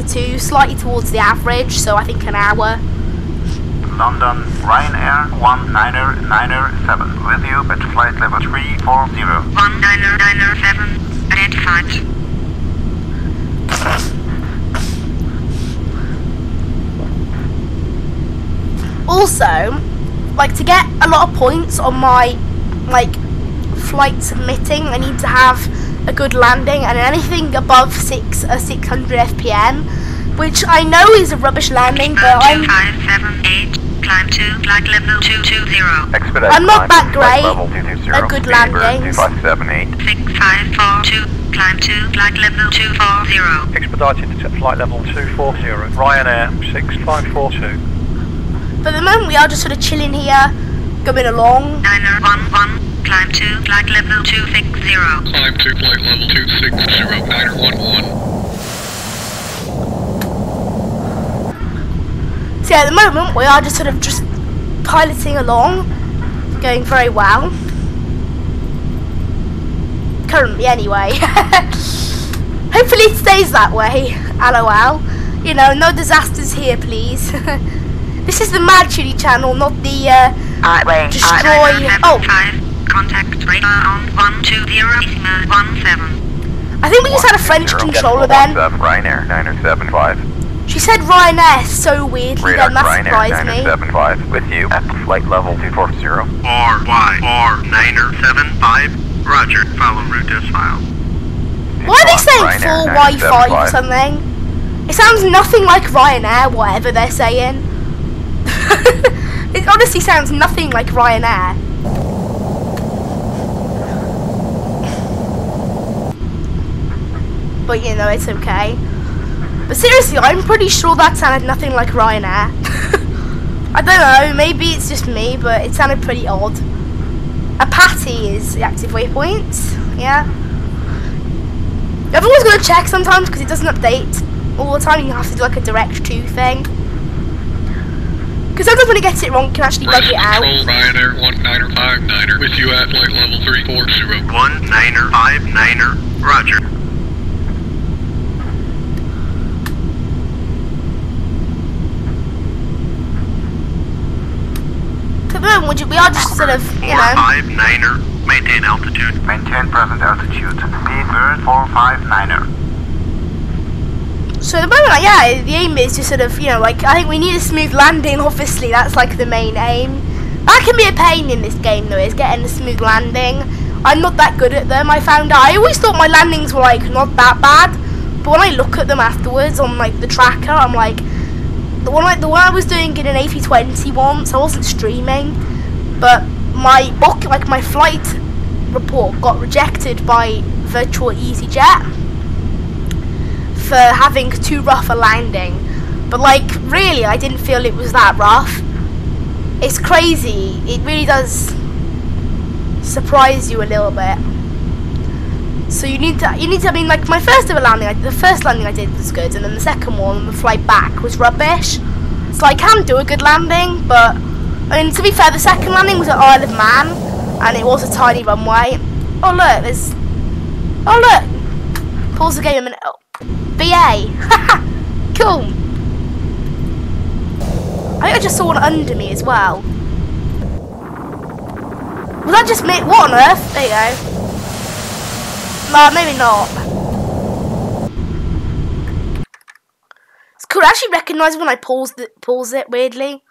two, slightly towards the average. So I think an hour. London, Ryanair 1997 with you at flight level 340. 1997 identified. Also, to get a lot of points on my flight submitting, I need to have a good landing, and anything above 600 FPM, which I know is a rubbish landing, but I'm 2578, climb to flight level 220. I'm not that great at good landings. 6542, climb to flight level 240. Expedited to flight level 240, Ryanair 6542. But at the moment we are just sort of chilling here, going along. 911, climb to flight level 260. Climb to flight level 260, 911. So at the moment we are just piloting along, going very well. Currently anyway. Hopefully it stays that way, LOL. You know, no disasters here please. This is the Mad Chili channel, not the destroy... Oh! Contact radar on 120.17. I think we just had a French controller then. Ryanair 975. She said Ryanair so weirdly then, that surprised me. 975 with you at flight level 240. RYR 975. Roger, follow route as filed. Why are they saying full Wi-Fi or something? It sounds nothing like Ryanair, whatever they're saying. It honestly sounds nothing like Ryanair. But you know, it's okay. But seriously, I'm pretty sure that sounded nothing like Ryanair. I don't know, maybe it's just me, but it sounded pretty odd. A patty is the active waypoint, yeah. Everyone's got to check sometimes because it doesn't update all the time. You have to do a direct to thing. Because sometimes when it gets it wrong, you can actually bug it out. Control Ryanair 1959er with you at flight level 340. 1959er, roger. At the moment, we are just sort of, you know... 459er, maintain altitude. Maintain present altitude. Speed bird 459er. So at the moment, yeah, the aim is just sort of, you know, I think we need a smooth landing, obviously, that's the main aim. That can be a pain in this game, though, is getting a smooth landing. I'm not that good at them, I found out. I always thought my landings were, not that bad, but when I look at them afterwards on, the tracker, I'm like, the one I was doing in an ep5 once, I wasn't streaming, but my my flight report got rejected by Virtual EasyJet for having too rough a landing. But really, I didn't feel it was that rough. It's crazy. It really does surprise you a little bit. So you need to, I mean, like my first ever landing, the first landing I did was good, and then the second one, the flight back, was rubbish. So I can do a good landing, but, I mean, to be fair, the second landing was at Isle of Man, and it was a tiny runway. Oh look, there's, oh look, pause the game a minute, oh, BA, haha, cool. I think I just saw one under me as well. Was that just me? What on earth? There you go. No, maybe not. It's cool. I actually recognise when I pause it weirdly.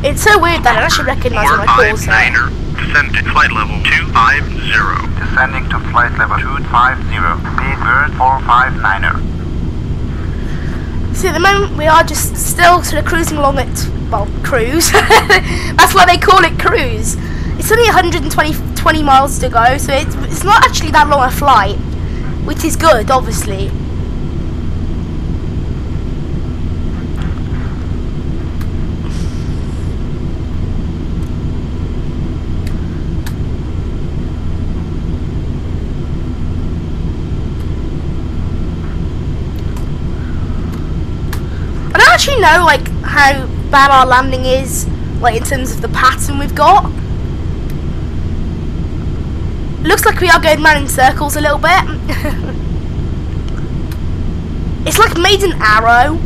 It's so weird that I actually recognise when I pause it. 459er, descend to flight level 250. Descending to flight level 250. Speed bird 459er. See, at the moment we are just still sort of cruising along at, well, cruise. That's why they call it cruise. It's only 120 miles to go, so it's not actually that long a flight, which is good, obviously. I don't actually know, like, how bad our landing is, like, in terms of the pattern we've got. Looks like we are going round in circles a little bit. It's like made an arrow.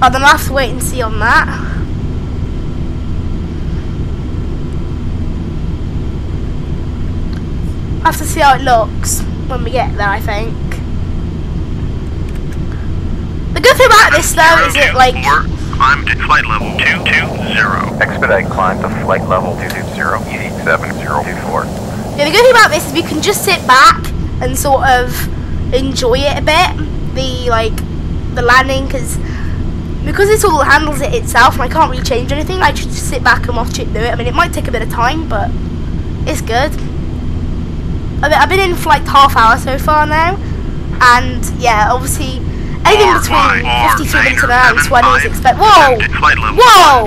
Oh, then I'll have to wait and see on that. I'll have to see how it looks when we get there, I think. The good thing about this though is it like... Climb to flight level 220. Expedite climb to flight level 220. Easy 7024. Yeah, the good thing about this is we can just sit back and sort of enjoy it a bit. The landing, because it all handles it itself and I can't really change anything. I just sit back and watch it do it. I mean, it might take a bit of time, but it's good. I've been in for like half hour so far now, and yeah, obviously anything between 52 minutes an hour and 20 is expected. Whoa! Whoa!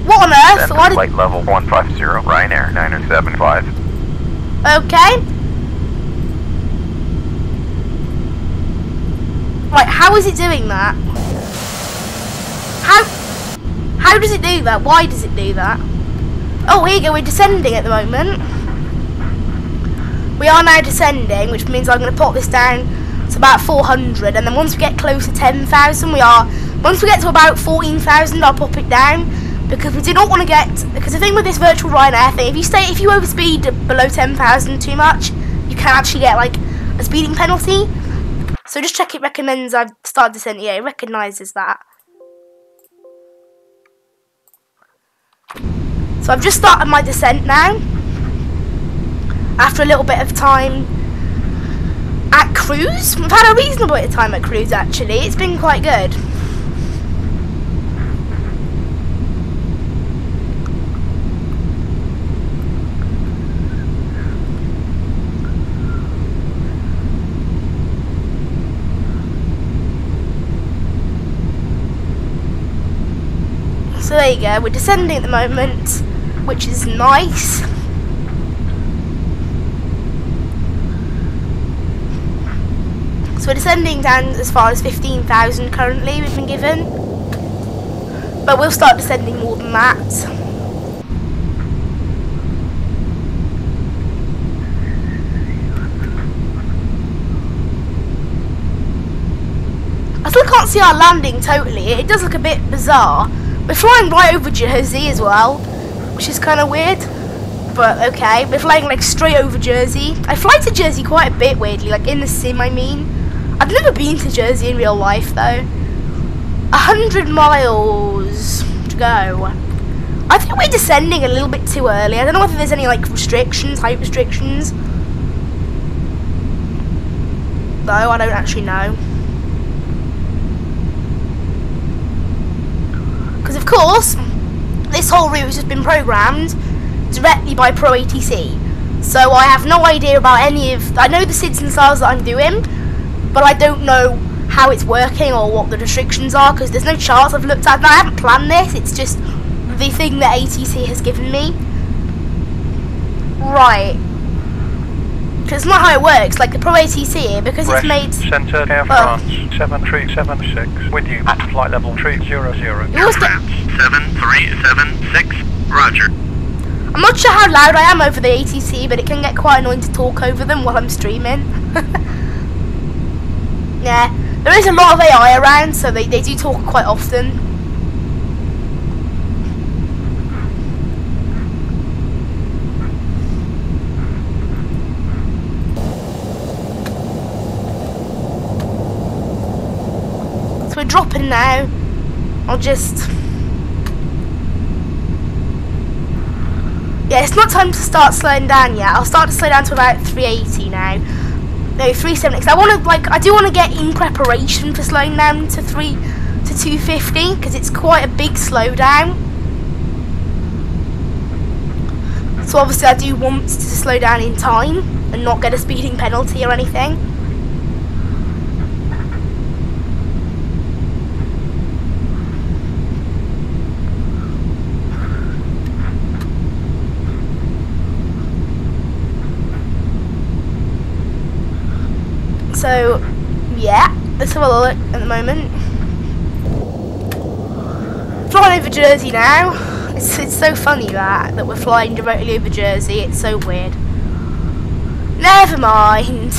What on earth? Why did... Flight level 150, Ryanair 975. Okay. Right, how is it doing that? How does it do that? Why does it do that? Oh, here you go, we're descending at the moment. We are now descending, which means I'm going to pop this down to about 400, and then once we get close to 10,000, once we get to about 14,000, I'll pop it down, because we do not want to get, because the thing with this virtual Ryanair thing, if you overspeed below 10,000 too much, you can actually get like a speeding penalty. So just check it recommends I've started descending. Yeah, it recognises that. So I've just started my descent now, after a little bit of time at cruise. We've had a reasonable bit of time at cruise actually, it's been quite good. So there you go, we're descending at the moment, which is nice. So we're descending down as far as 15,000 currently we've been given, but we'll start descending more than that. I still can't see our landing totally, it does look a bit bizarre. We're flying right over Jersey as well, which is kind of weird. But okay, we're flying like straight over Jersey. I fly to Jersey quite a bit weirdly, like in the sim I mean. I've never been to Jersey in real life though. 100 miles to go. I think we're descending a little bit too early. I don't know whether there's any like restrictions, height restrictions. No, I don't actually know. Because of course, this whole route has just been programmed directly by Pro ATC. So I have no idea about any of. I know the SIDs and SARs that I'm doing, but I don't know how it's working or what the restrictions are because there's no charts I've looked at. And I haven't planned this. It's just the thing that ATC has given me. Right. Because it's not how it works. Like the Pro ATC here, because it's made. Centre Air France 7376 with you at flight level 300. You always get. 7376. Roger. I'm not sure how loud I am over the ATC, but it can get quite annoying to talk over them while I'm streaming. Yeah, there is a lot of AI around, so they do talk quite often. So we're dropping now. I'll just... Yeah, it's not time to start slowing down yet. I'll start to slow down to about 380 now. No, 370. Because I want to, I do want to get in preparation for slowing down to 250 because it's quite a big slowdown. So obviously I do want to slow down in time and not get a speeding penalty or anything. So, yeah, let's have a look at the moment. Flying over Jersey now. It's so funny that we're flying directly over Jersey. It's so weird. Never mind.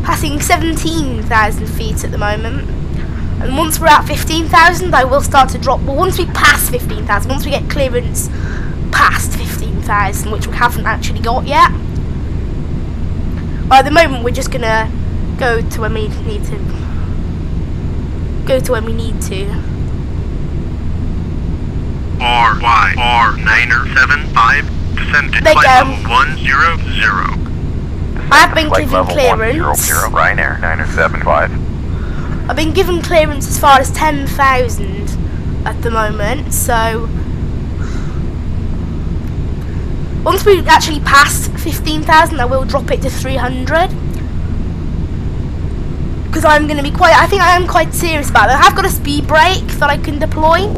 Passing 17,000 feet at the moment. And once we're at 15,000, I will start to drop. Well, once we pass 15,000, once we get clearance past 15,000, which we haven't actually got yet. Well, at the moment, we're just gonna go to when we need to. Go to when we need to. RYR975, descend to There you flight go. level 100. I have been given clearance. Ryanair 975. I've been given clearance as far as 10,000 at the moment, so once we actually pass 15,000, I will drop it to 300. Because I'm going to be I think I am quite serious about it. I have got a speed brake that I can deploy.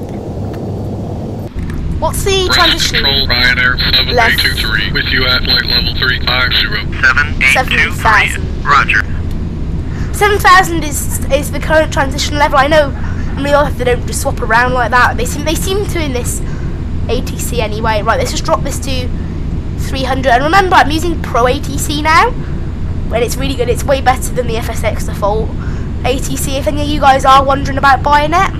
What's the transition? Control Ryanair 7823 with you at flight level 350. 7823, roger. 7,000 is the current transition level. I know in real life they don't just swap around like that. They seem to in this ATC anyway. Right, let's just drop this to 300. And remember, I'm using Pro ATC now, and it's really good. It's way better than the FSX default ATC. If any of you guys are wondering about buying it,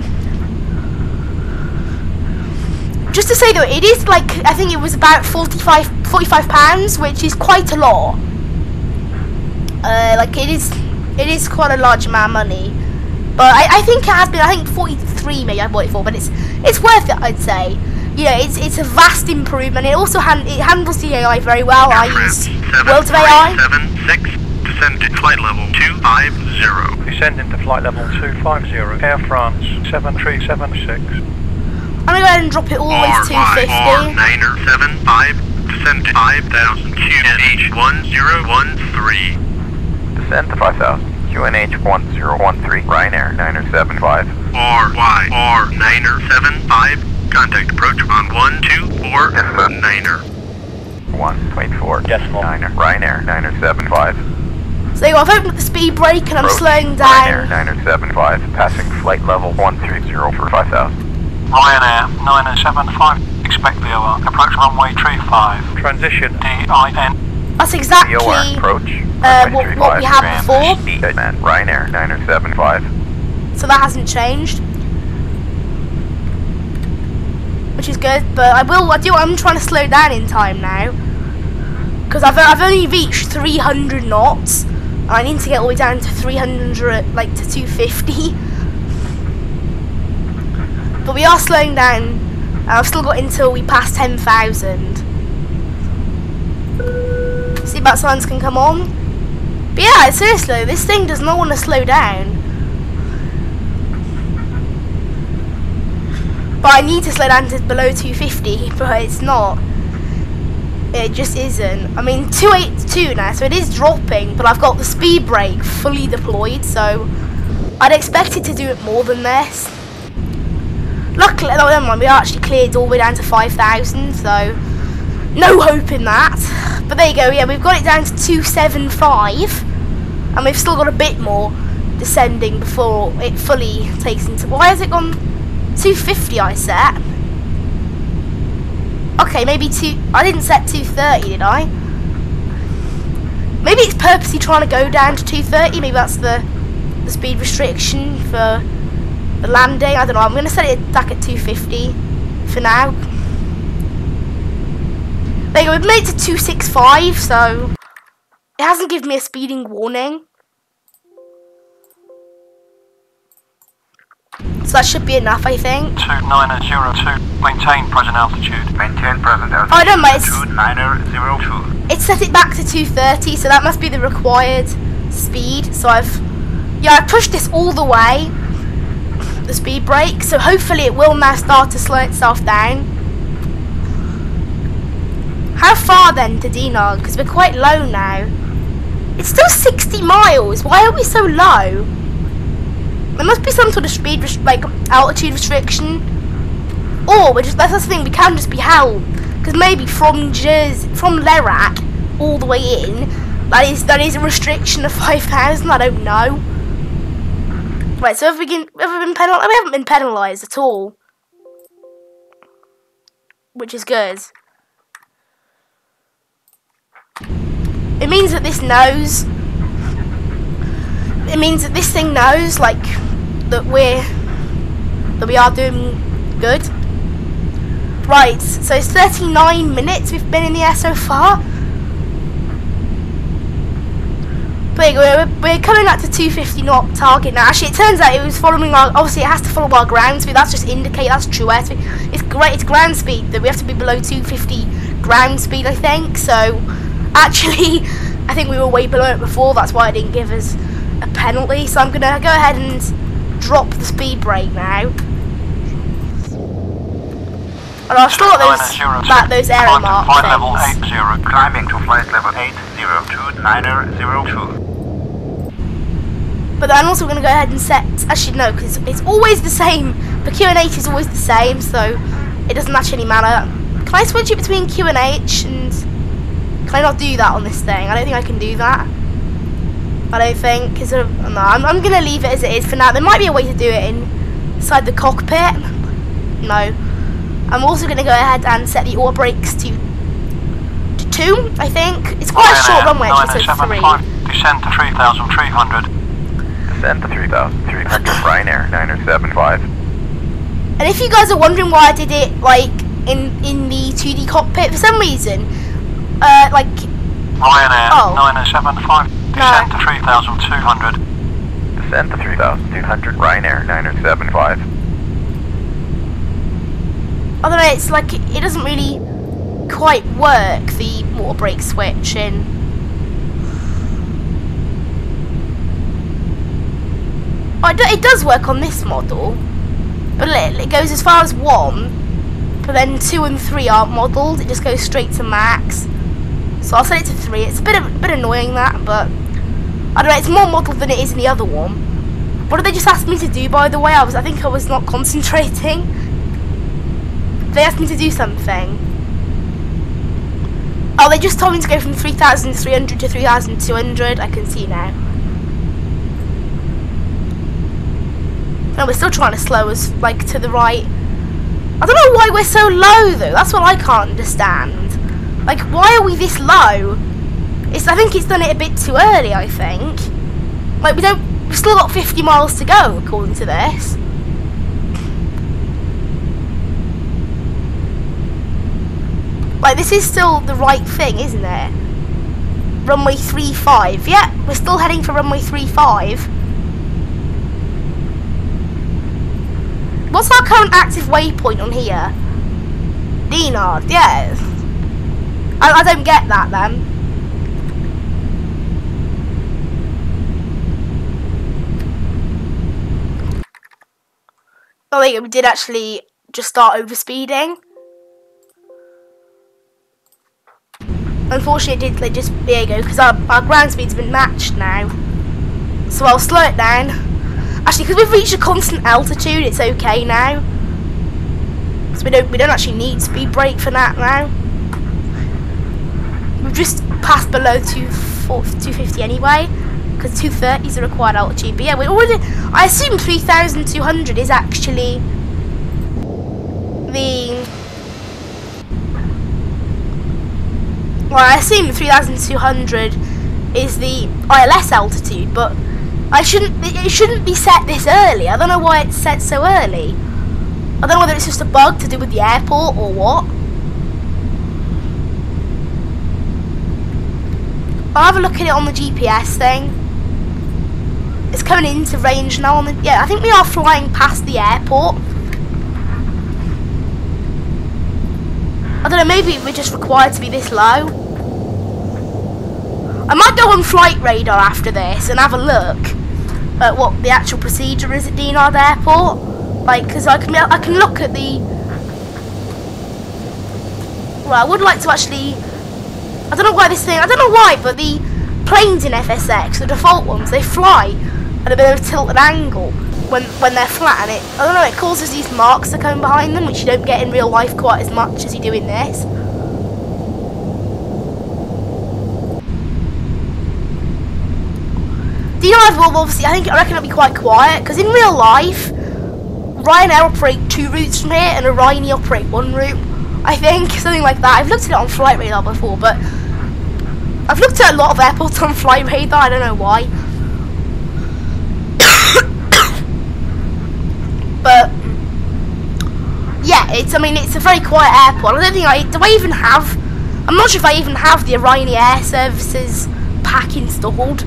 just to say though, it is like I think it was about £45, which is quite a lot. Like it is quite a large amount of money. But I think it has been. I think 43 maybe I bought it for, but it's worth it, I'd say. Yeah, it's a vast improvement. It also handles the AI very well. I use Worlds of AI. 76, descend to flight level 250. Descending to flight level 250, Air France 7376. I'm gonna go ahead and drop it all the way to 250. RYR975, descend to 5,000 QNH1013. Descend to 5,000. QNH1013. Ryanair 975. RYR975, contact approach on 124 9er. 124 decimal 9er. Ryanair 975. So I've opened the speed brake and I'm slowing Ryanair down. 975, passing flight level 130 for 5,000. Ryanair 975, expect the OR. Approach runway 35. Transition DIN. That's exactly VOR approach. what we had before. Ryanair 975. So that hasn't changed, which is good. But I'm trying to slow down in time now because I've only reached 300 knots. And I need to get all the way down to 300, like to 250. But we are slowing down. I've still got until we pass 10,000. Seatbelt signs can come on. But yeah, seriously, this thing does not want to slow down. But I need to slow down to below 250, but it's not. It just isn't. I mean, 282 now, so it is dropping, but I've got the speed brake fully deployed, so I'd expect it to do it more than this. Luckily, oh, never mind, we actually cleared all the way down to 5,000, so no hope in that. But there you go, yeah, we've got it down to 275, and we've still got a bit more descending before it fully takes into... Why has it gone 250 I set? Okay, maybe I didn't set 230, did I? Maybe it's purposely trying to go down to 230, maybe that's the speed restriction for the landing. I don't know, I'm going to set it back at 250 for now. There you go, we've made it to 265, so it hasn't given me a speeding warning. So that should be enough, I think. 2902, maintain present altitude. Maintain present altitude. Oh, I don't mind. 2902. It set it back to 230, so that must be the required speed. So I pushed this all the way, the speed brake, so hopefully it will now start to slow itself down. How far then to Dinard? Because we're quite low now. It's still 60 miles. Why are we so low? There must be some sort of speed, like altitude restriction, or that's the thing. We can just be held because maybe from Lerac all the way in, that is a restriction of 5,000. I don't know. Right, so have we been penalised? We haven't been penalised at all, which is good. It means that this knows. It means that this thing knows, like, that we are doing good. Right, so it's 39 minutes we've been in the air so far. But we're coming up to 250 knot target now. Actually, it turns out it was following our, obviously it has to follow our ground speed. That's just indicate, that's true air speed. It's great, it's ground speed that we have to be below 250 ground speed, I think. So actually, I think we were way below it before. That's why it didn't give us a penalty. So I'm gonna go ahead and drop the speed brake now. And I've still got those arrow marks. Flight level 80, climbing to flight level 802, But then I'm also going to go ahead and set, actually no, because it's always the same. The Q&H is always the same, so it doesn't actually matter. Can I switch it between Q and H, and can I not do that on this thing? I don't think I can do that. I don't think, because no, I'm going to leave it as it is for now. There might be a way to do it inside the cockpit. No. I'm also going to go ahead and set the auto brakes to 2, I think. It's quite a short runway, actually, so 3. Descend to 3,300. Descend to 3,300, Ryanair 975. And if you guys are wondering why I did it, like, in the 2D cockpit, for some reason, like... Ryanair 975. Descend to 3,200. Descend to 3,200, Ryanair 975. I don't know, it's like, it doesn't really quite work, the water brake switch in. Oh, it does work on this model, but it goes as far as 1, but then 2 and 3 aren't modelled, it just goes straight to max. So I'll set it to 3, it's a bit annoying that, but I don't know, it's more modelled than it is in the other one. What did they just ask me to do, by the way? I think I was not concentrating. They asked me to do something. Oh, they just told me to go from 3,300 to 3,200. I can see now. No, we're still trying to slow us, like, to the right. I don't know why we're so low, though. That's what I can't understand. Like, why are we this low? I think it's done it a bit too early, I think. Like, we've still got 50 miles to go, according to this. Like, this is still the right thing, isn't it? Runway 35. Yeah, we're still heading for runway 35. What's our current active waypoint on here? Dinard, yeah. I don't get that then. Oh, there you go, we did actually just start overspeeding. unfortunately it did just, there you go, because our ground speed's been matched now. So I'll slow it down. Actually, because we've reached a constant altitude, it's okay now. So we don't actually need speed brake for that now. We've just passed below 250 anyway, because 230 is the required altitude. But yeah, we already. I assume 3,200 is actually the. Well, I assume 3,200 is the ILS altitude, but it shouldn't be set this early. I don't know why it's set so early. I don't know whether it's just a bug to do with the airport or what. I'll have a look at it on the GPS thing. It's coming into range now on the, yeah, I think we are flying past the airport. I don't know, maybe we're just required to be this low. I might go on flight radar after this and have a look at what the actual procedure is at Dinard Airport. Like, because I can look at the. Well, I would like to actually. I don't know why this thing. I don't know why, but the planes in FSX, the default ones, they fly at a bit of a tilted angle when they're flat, and it. I don't know. It causes these marks to come behind them, which you don't get in real life quite as much as you do in this. Dinard will obviously. I reckon it'll be quite quiet because in real life. Ryanair operate 2 routes from here and Orion operate 1 route, I think, something like that. I've looked at it on flight radar before, but I've looked at a lot of airports on flight radar, I don't know why. But yeah, it's a very quiet airport. I don't think I'm not sure if I even have the Ryanair services pack installed.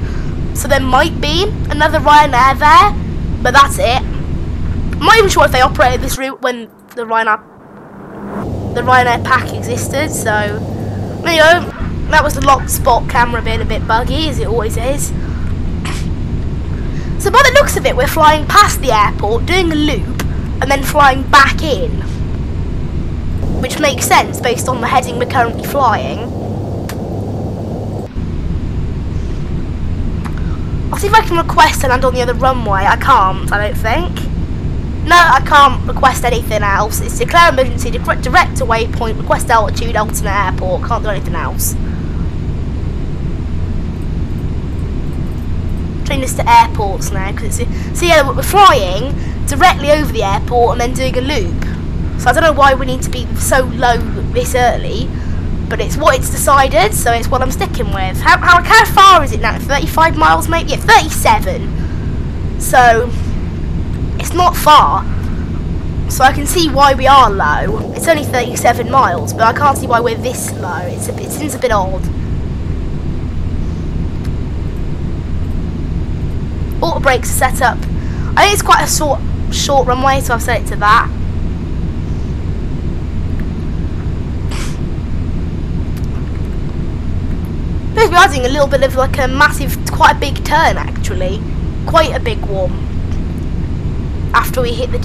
So there might be another Ryanair there, but that's it. I'm not even sure if they operated this route when the Ryanair pack existed, so there you go. That was the locked spot camera being a bit buggy, as it always is. So by the looks of it, we're flying past the airport, doing a loop, and then flying back in. Which makes sense based on the heading we're currently flying. I'll see if I can request to land on the other runway. I can't, I don't think. No, I can't request anything else. It's declare emergency, direct to waypoint, request altitude, alternate airport. Can't do anything else. Change this to airports now, because it's so yeah, we're flying directly over the airport and then doing a loop. So I don't know why we need to be so low this early, but it's what it's decided, so it's what I'm sticking with. How far is it now? 35 miles, maybe? Yeah, 37. So. It's not far, so I can see why we are low. It's only 37 miles, but I can't see why we're this low. It seems a bit odd. Auto brakes are set up. I think it's quite a short runway, so I've set it to that. We are doing a little bit of like a massive, quite a big turn actually, quite a big one. After we hit the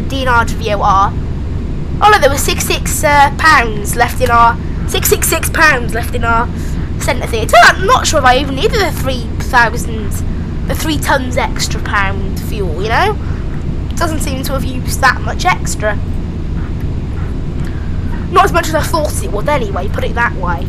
Dinard VOR. Oh look, there was 66 pounds left in our 666 pounds left in our centre theatre. I'm not sure if I even needed the 3 tons extra pound fuel. You know, it doesn't seem to have used that much extra. Not as much as I thought it would anyway. Put it that way.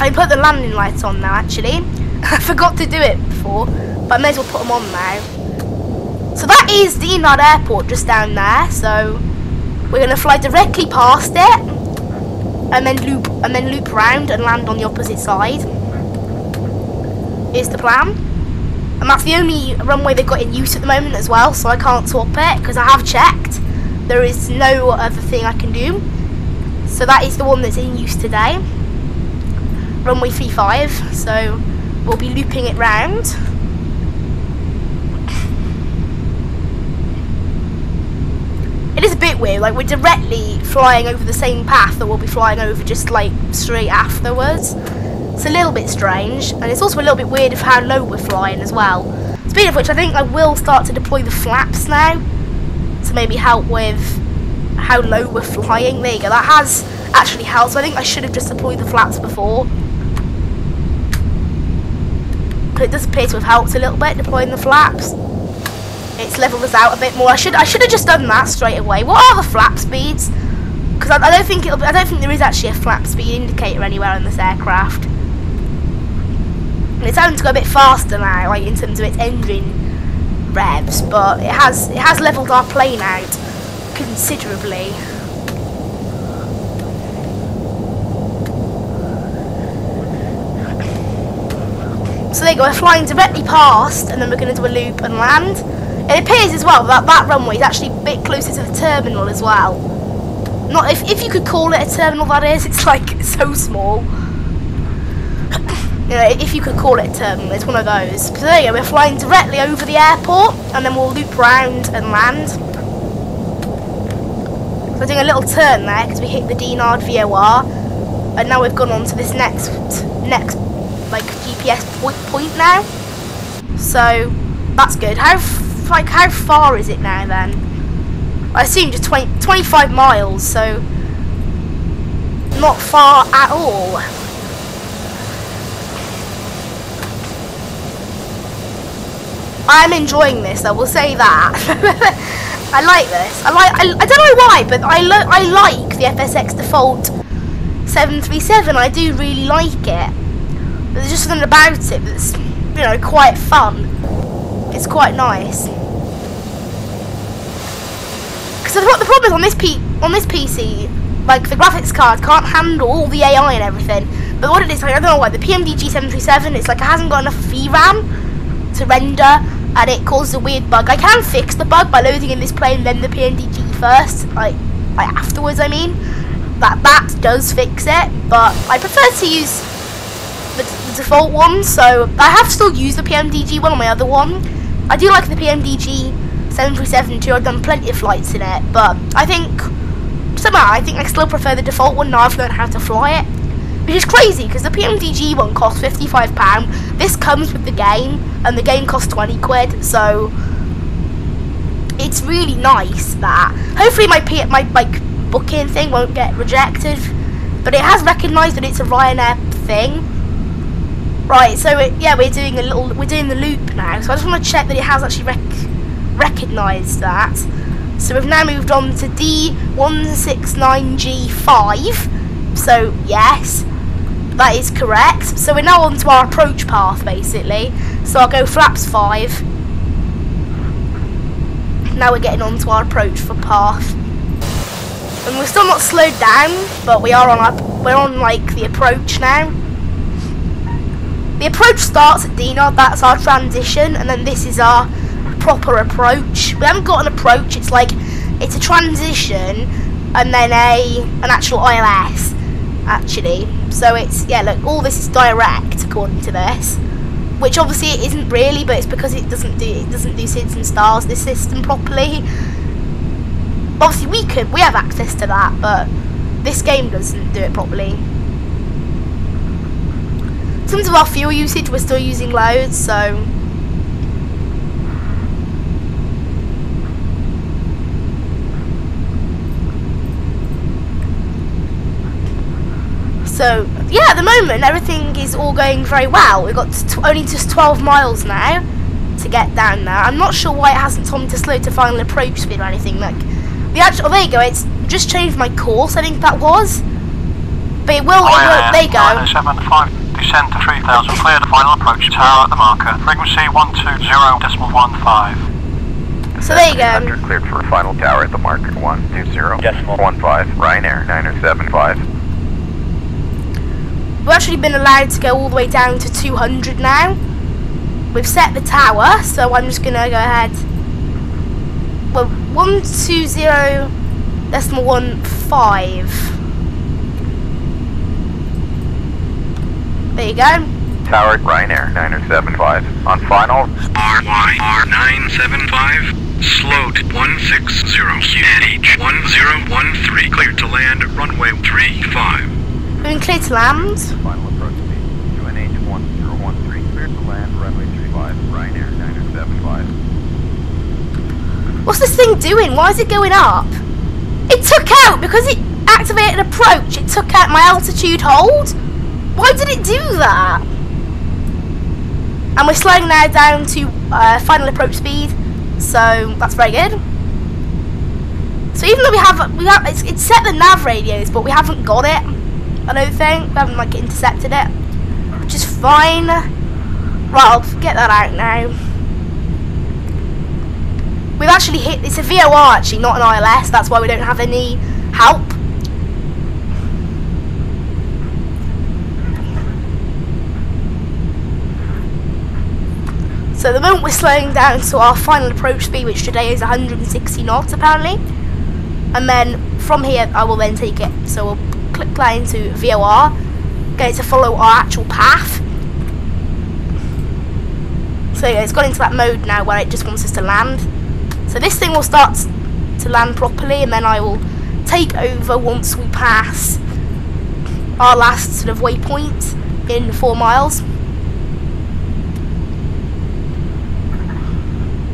I put the landing lights on now actually. I forgot to do it before, but I may as well put them on now. So that is Dinard Airport just down there, so we're going to fly directly past it and then loop round and land on the opposite side is the plan. And that's the only runway they've got in use at the moment as well, so I can't swap it because I have checked. There is no other thing I can do. So that is the one that's in use today. Runway 35, so we'll be looping it round. It is a bit weird, like we're directly flying over the same path that we'll be flying over just like straight afterwards. It's a little bit strange, and it's also a little bit weird of how low we're flying as well. Speaking of which, I think I will start to deploy the flaps now. So to maybe help with how low we're flying. There you go, that has actually helped. So I think I should have just deployed the flaps before. But it does appear to have helped a little bit, deploying the flaps. It's leveled us out a bit more. I should have just done that straight away. What are the flap speeds? Because I don't think there is actually a flap speed indicator anywhere on this aircraft. And it's having to go a bit faster now, like in terms of its engine revs, but it has leveled our plane out considerably. So there you go, we're flying directly past, and then we're going to do a loop and land. It appears as well that that runway is actually a bit closer to the terminal as well. Not if you could call it a terminal, that is. It's like so small. You know, if you could call it a terminal, it's one of those. So there you go, we're flying directly over the airport, and then we'll loop round and land. So we're doing a little turn there because we hit the Dinard VOR, and now we've gone on to this next like GPS point now. So that's good. How far is it now then? I assume just 25 miles, so not far at all. I'm enjoying this, I will say that. I like this. I don't know why, but I like the FSX default 737. I do really like it. There's just something about it that's, you know, quite fun. It's quite nice. Because the problem is on this PC, like the graphics card can't handle all the AI and everything. But what it is, like, I don't know why, the PMDG 737, it's like it hasn't got enough VRAM to render, and it causes a weird bug. I can fix the bug by loading in this plane, then the PMDG first, like afterwards. I mean, that does fix it, but I prefer to use the default one. So I have still used the PMDG one on my other one. I do like the PMDG 737 too. I've done plenty of flights in it, but I think somehow I still prefer the default one now I've learned how to fly it. Which is crazy because the PMDG one costs £55. This comes with the game, and the game costs 20 quid. So it's really nice that. Hopefully my booking thing won't get rejected, but it has recognised that it's a Ryanair thing. Right, so we're doing the loop now. So I just want to check that it has actually recognised that. So we've now moved on to D169G5. So yes, that is correct. So we're now on to our approach path basically. So I'll go flaps 5. Now we're getting on to our approach for path. And we're still not slowed down, but we're on like the approach now. The approach starts at Dinard, that's our transition, and then this is our proper approach. We haven't got an approach, it's a transition and then an actual ILS actually. So it's, yeah, look, all this is direct according to this, which obviously it isn't really, but it's because it doesn't do SIDS and stars, this system, properly. Obviously we have access to that, but this game doesn't do it properly. In terms of our fuel usage, we're still using loads, so yeah, at the moment everything is all going very well. We've got only just 12 miles now to get down there. I'm not sure why it hasn't told me to slow to final approach speed or anything. Like the actual, oh, there you go. It's just changed my course. I think that was, but it will. There you go. 7.5, descend to 3000. Clear the final approach tower at the marker. Frequency 120.15. So there you go. Cleared for final tower at the marker 120.15. Ryanair 975. We've actually been allowed to go all the way down to 200 now. We've set the tower, so I'm just gonna go ahead. Well, 120.15. There you go. Tower Ryanair 975 on final. RYR975, slowed 160, QNH 1013, cleared to land, runway 35. We've been cleared to land. Final approach speed, QNH 1013, cleared to land, runway 35, Ryanair 975. We'll this thing doing? Why is it going up? It took out, because it activated approach, it took out my altitude hold? Why did it do that? And we're slowing now down to final approach speed, so that's very good. So even though we have it's set the nav radios, but we haven't got it, I don't think. We haven't like intercepted it, which is fine. Right, I'll get that out now. We've actually hit, it's a VOR actually, not an ILS, that's why we don't have any help. So at the moment we're slowing down to our final approach speed, which today is 160 knots apparently. And then from here I will then take it. So we'll click play into VOR, get it to follow our actual path. So yeah, it's got into that mode now where it just wants us to land. So this thing will start to land properly, and then I will take over once we pass our last sort of waypoint in 4 miles.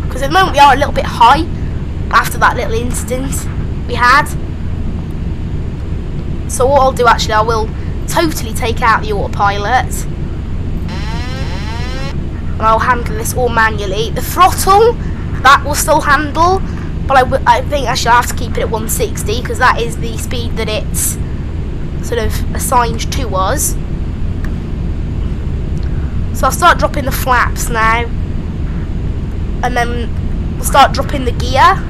Because at the moment we are a little bit high after that little incident we had. So what I'll do actually, I will totally take out the autopilot. And I'll handle this all manually. The throttle, that will still handle, but I think actually I have to keep it at 160 because that is the speed that it's sort of assigned to us. So I'll start dropping the flaps now, and then we'll start dropping the gear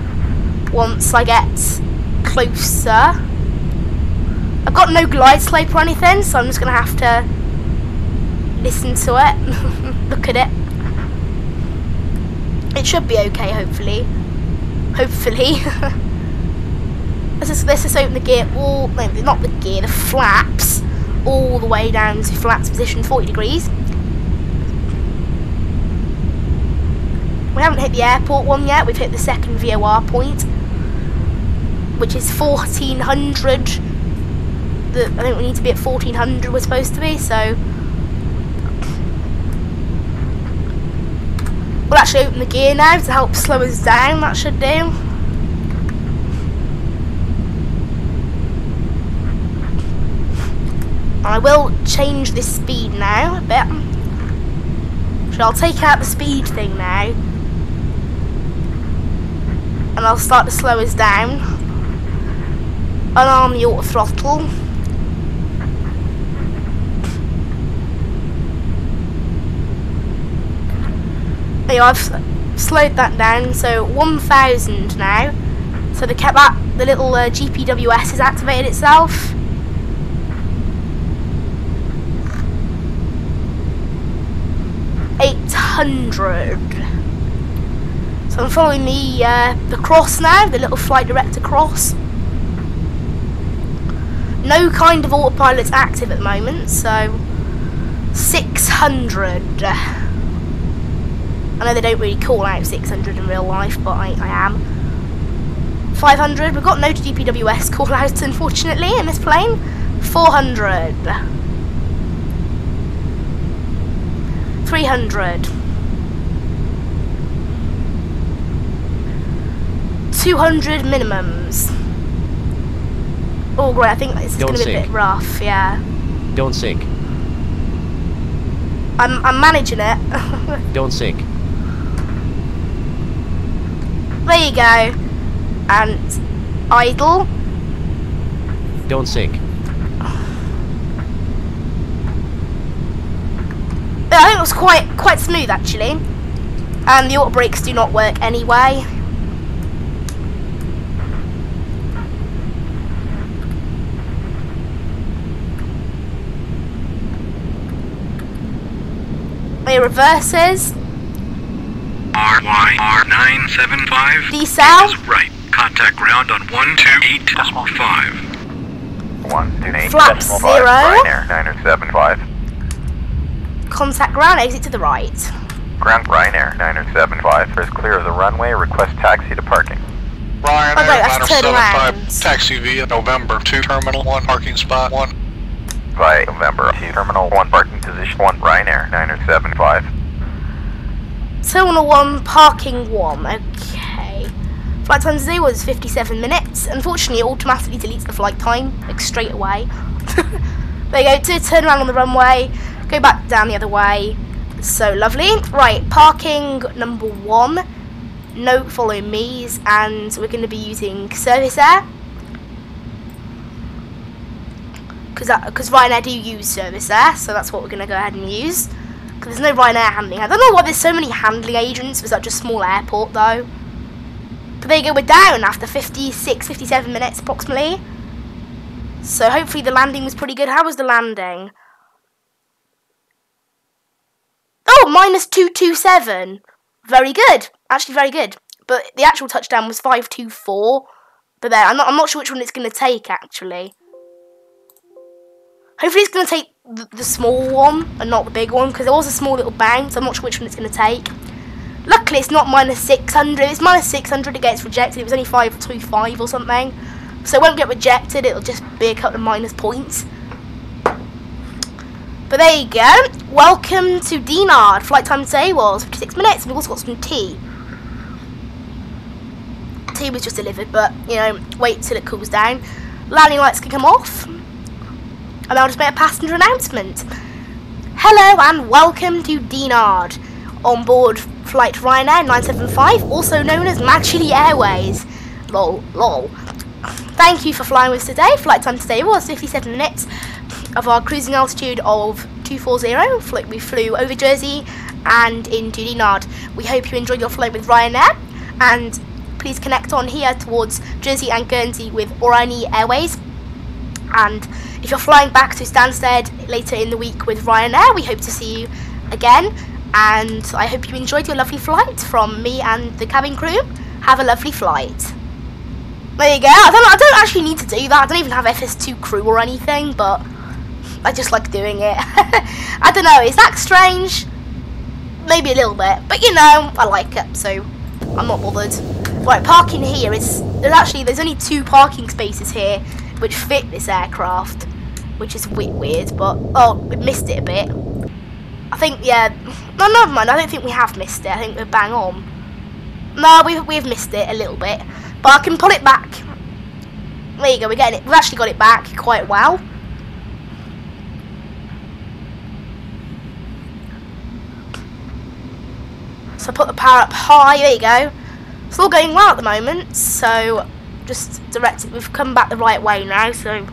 once I get closer. I've got no glide slope or anything, so I'm just going to have to listen to it, look at it. It should be okay, hopefully. Hopefully. let's just open the gear, all, no, not the gear, the flaps, all the way down to flaps position 40 degrees. We haven't hit the airport one yet, we've hit the second VOR point, which is 1400. I think we need to be at 1400 we're supposed to be, so we'll actually open the gear now to help slow us down, that should do. And I will change this speed now a bit. So I'll take out the speed thing now. And I'll start to slow us down. Unarm the auto throttle. Anyway, I've slowed that down, so 1000 now. So they kept that, the little GPWS has activated itself. $800. So I'm following the cross now, the little flight director cross. No kind of autopilot's active at the moment, so 600. I know they don't really call out 600 in real life, but I am. 500, we've got no GPWS call out unfortunately in this plane. 400. 300. 200 minimums. Oh great, I think this is going to be a bit rough, yeah. Don't sink. I'm managing it. Don't sink. There you go. And idle. Don't sink. I think it was quite smooth actually. And the auto brakes do not work anyway. It reverses. RYR975. Decel. Is right. Contact ground on 128.5. 128.5. Flap 0. Ryanair 975. Contact ground, exit to the right. Ground Ryanair 975 is clear of the runway. Request taxi to parking. Ryanair that's turn 975, around. taxi via November 2 Terminal 1 parking spot 1. By November 2 Terminal 1 parking position 1 Ryanair 975. Terminal 1, parking 1, okay. Flight time today was 57 minutes. Unfortunately, it automatically deletes the flight time, like straight away. There you go, to turn around on the runway, go back down the other way. So lovely. Right, parking number 1. No follow me's, and we're going to be using service air. Because Ryanair do use service air, so that's what we're going to go ahead and use. Because there's no Ryanair handling. I don't know why there's so many handling agents for such a small airport though. But there you go, we're down after 56, 57 minutes approximately. So hopefully the landing was pretty good. How was the landing? Oh, -227. Very good. Actually very good. But the actual touchdown was 524. But there, I'm not sure which one it's going to take actually. Hopefully it's going to take the small one and not the big one, because there was a small little bounce. I'm not sure which one it's going to take. Luckily it's not -600. If it's -600 it gets rejected. It was only 525 or something. So it won't get rejected, it'll just be a couple of minus points. But there you go. Welcome to Dinard. Flight time today was 56 minutes. We've also got some tea. Tea was just delivered, but, you know, wait till it cools down. Landing lights can come off. And I'll just make a passenger announcement. Hello and welcome to Dinard. On board flight Ryanair 975, also known as Manchili Airways. Lol, lol. Thank you for flying with us today. Flight time today was 57 minutes of our cruising altitude of 240. We flew over Jersey and into Dinard. We hope you enjoyed your flight with Ryanair, and please connect on here towards Jersey and Guernsey with Orani Airways. And if you're flying back to Stansted later in the week with Ryanair, we hope to see you again. And I hope you enjoyed your lovely flight from me and the cabin crew. Have a lovely flight. There you go. I don't actually need to do that. I don't even have FS2 crew or anything, but I just like doing it. I don't know, is that strange? Maybe a little bit, but you know, I like it, so I'm not bothered. Right, parking here is, there's only 2 parking spaces here which fit this aircraft, which is a bit weird, but, oh, we missed it a bit. I think, yeah, no, never mind, I don't think we have missed it, I think we're bang on. No, we've missed it a little bit, but I can pull it back. There you go, we've actually got it back quite well. So put the power up high, there you go. It's all going well at the moment, so just direct it, we've come back the right way now, so.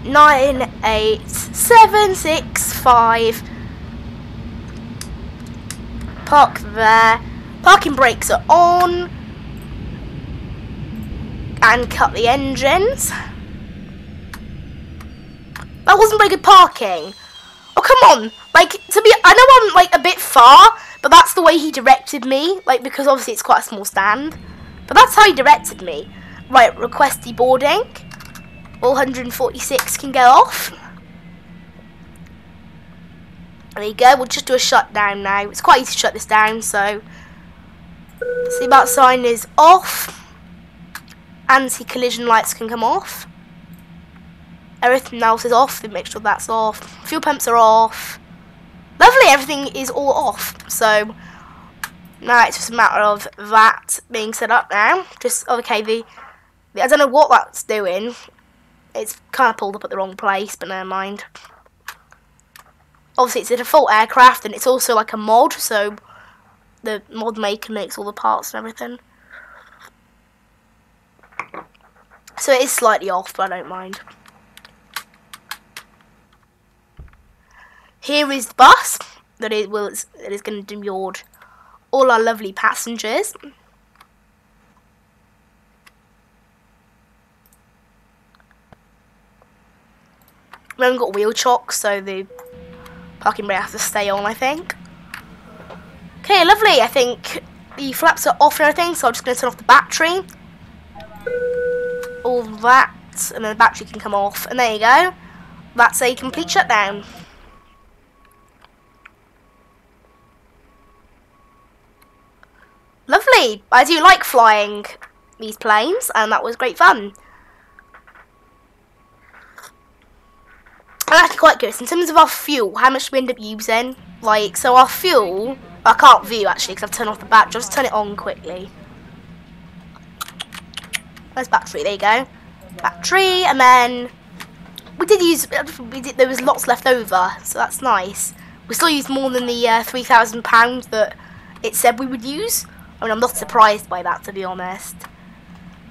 Nine, 8, 7, 6, 5. Park there. Parking brakes are on. And cut the engines. That wasn't very good parking. Oh, come on. Like, I know I'm, like, a bit far, but that's the way he directed me. Like, because obviously it's quite a small stand. But that's how he directed me. Right, request deboarding. All 146 can go off. There you go. We'll just do a shutdown now. It's quite easy to shut this down, so. Seatbelt sign is off. Anti-collision lights can come off. Everything else is off. Then make sure that's off. Fuel pumps are off. Lovely, everything is all off. So now it's just a matter of that being set up now. Just okay. I don't know what that's doing. It's kind of pulled up at the wrong place, but never mind. Obviously, it's a default aircraft, and it's also like a mod, so the mod maker makes all the parts and everything. So it is slightly off, but I don't mind. Here is the bus that is going to deboard all our lovely passengers. We haven't got wheel chocks, so the parking brake has to stay on, I think. Okay, lovely. I think the flaps are off and everything, so I'm just going to turn off the battery. All that, and then the battery can come off, and there you go. That's a complete shutdown. Lovely. I do like flying these planes, and that was great fun. I'm actually quite curious in terms of our fuel. How much do we end up using? Like, so our fuel. I can't view actually because I've turned off the battery. Just turn it on quickly. Where's battery? There you go. Battery, and then we did use. There was lots left over, so that's nice. We still used more than the £3,000 that it said we would use. I mean, I'm not surprised by that, to be honest.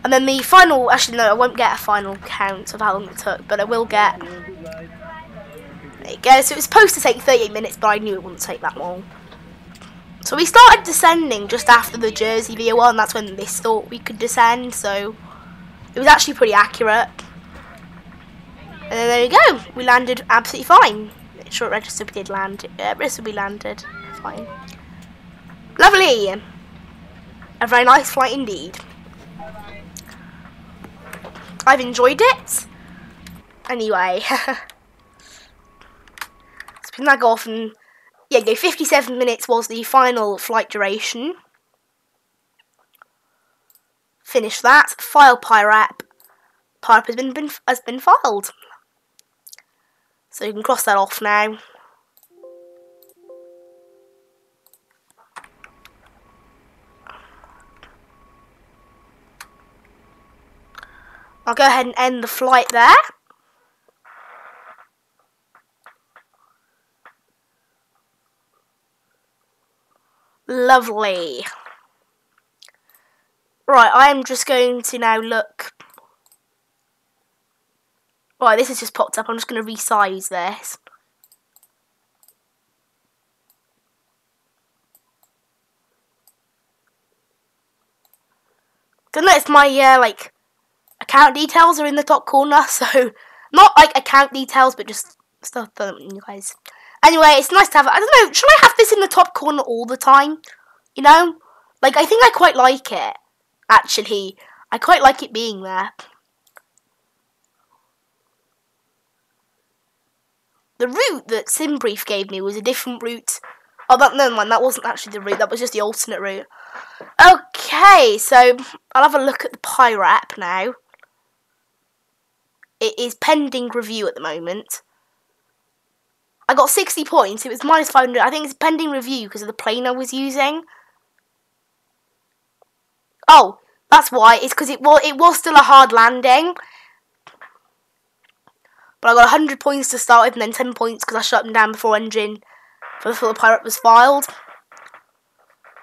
And then the final. Actually, no, I won't get a final count of how long it took, but I will get. There you go. So it was supposed to take 38 minutes, but I knew it wouldn't take that long. So we started descending just after the Jersey VO1, and that's when they thought we could descend, so it was actually pretty accurate. And then there you go, we landed absolutely fine. Sure, register we did land. Register we landed. Fine. Lovely! A very nice flight indeed. I've enjoyed it. Anyway. So we can now go off and yeah, go 57 minutes was the final flight duration. Finish that. File PIRAP. PIRAP has been filed. So you can cross that off now. I'll go ahead and end the flight there. Lovely. Right, I am just going to now look. Right, this has just popped up. I'm just going to resize this. Gonna notice my like account details are in the top corner, so not like account details, but just stuff for you guys. Anyway, it's nice to have. I don't know. Should I have this in the top corner all the time? You know, like I think I quite like it. Actually, I quite like it being there. The route that SimBrief gave me was a different route. Oh, never mind. That wasn't actually the route. That was just the alternate route. Okay, so I'll have a look at the PIRAP now. It is pending review at the moment. I got 60 points. It was minus 500. I think it's pending review because of the plane I was using. Oh, that's why. It's because it was still a hard landing. But I got 100 points to start with and then 10 points because I shut them down before the PIRAP was filed.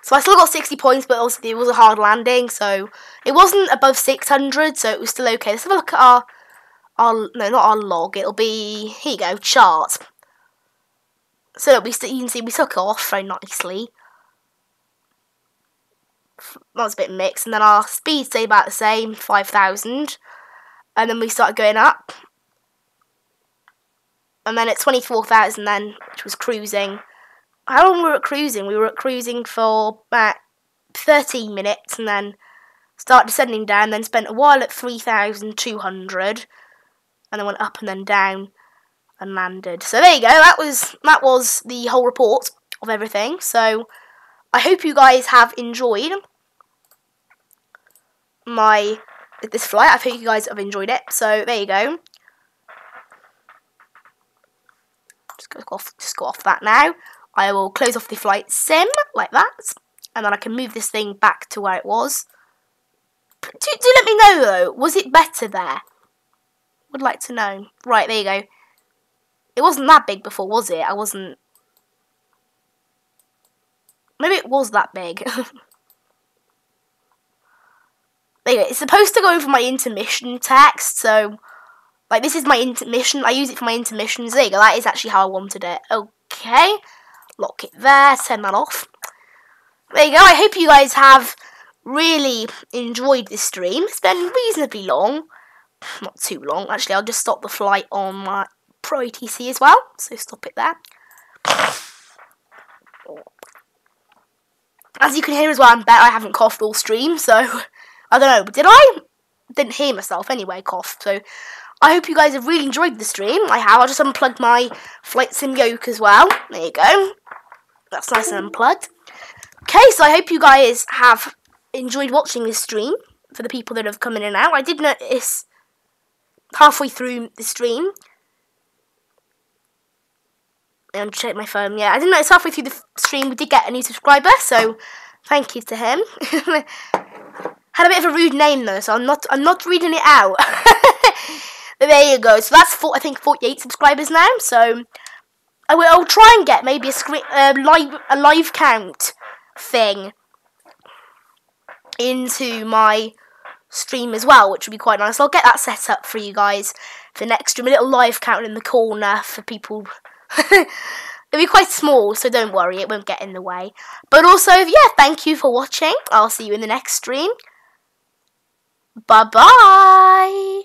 So I still got 60 points, but also it was a hard landing, so it wasn't above 600, so it was still okay. Let's have a look at no, not our log. It'll be, here you go, chart. So you can see we took off very nicely. That was a bit mixed, and then our speed stayed about the same, 5,000, and then we started going up. And then at 24,000 then, which was cruising. How long were we at cruising? We were at cruising for about 13 minutes and then started descending down, then spent a while at 3,200 and then went up and then down and landed. So there you go, that was the whole report of everything. So I hope you guys have enjoyed this flight. I hope you guys have enjoyed it. So there you go. Just go off that now. I will close off the flight sim like that, and then I can move this thing back to where it was. Do let me know though, was it better there? Would like to know. Right, there you go. It wasn't that big before, was it? I wasn't. Maybe it was that big. There you go. It's supposed to go over my intermission text, so. Like, this is my intermission. I use it for my intermissions. There you go. That is actually how I wanted it. Okay. Lock it there. Turn that off. There you go. I hope you guys have really enjoyed this stream. It's been reasonably long. Not too long. Actually, I'll just stop the flight on my Pro ATC as well. So, stop it there. As you can hear as well, I bet I haven't coughed all stream. So, I don't know. But did I? Didn't hear myself anyway, cough. So, I hope you guys have really enjoyed the stream. I have. I'll just unplug my Flight Sim Yoke as well. There you go. That's nice and unplugged. Okay, so I hope you guys have enjoyed watching this stream. For the people that have come in and out, I did notice halfway through the stream I'm check my phone. Yeah, I didn't notice halfway through the stream we did get a new subscriber, so thank you to him. Had a bit of a rude name though, so I'm not reading it out. But there you go. So that's I think 48 subscribers now. So I'll try and get maybe a live count thing into my stream as well, which would be quite nice. I'll get that set up for you guys for next stream. A little live count in the corner for people. It'll be quite small, so don't worry, it won't get in the way. But also, yeah, thank you for watching. I'll see you in the next stream. Bye-bye.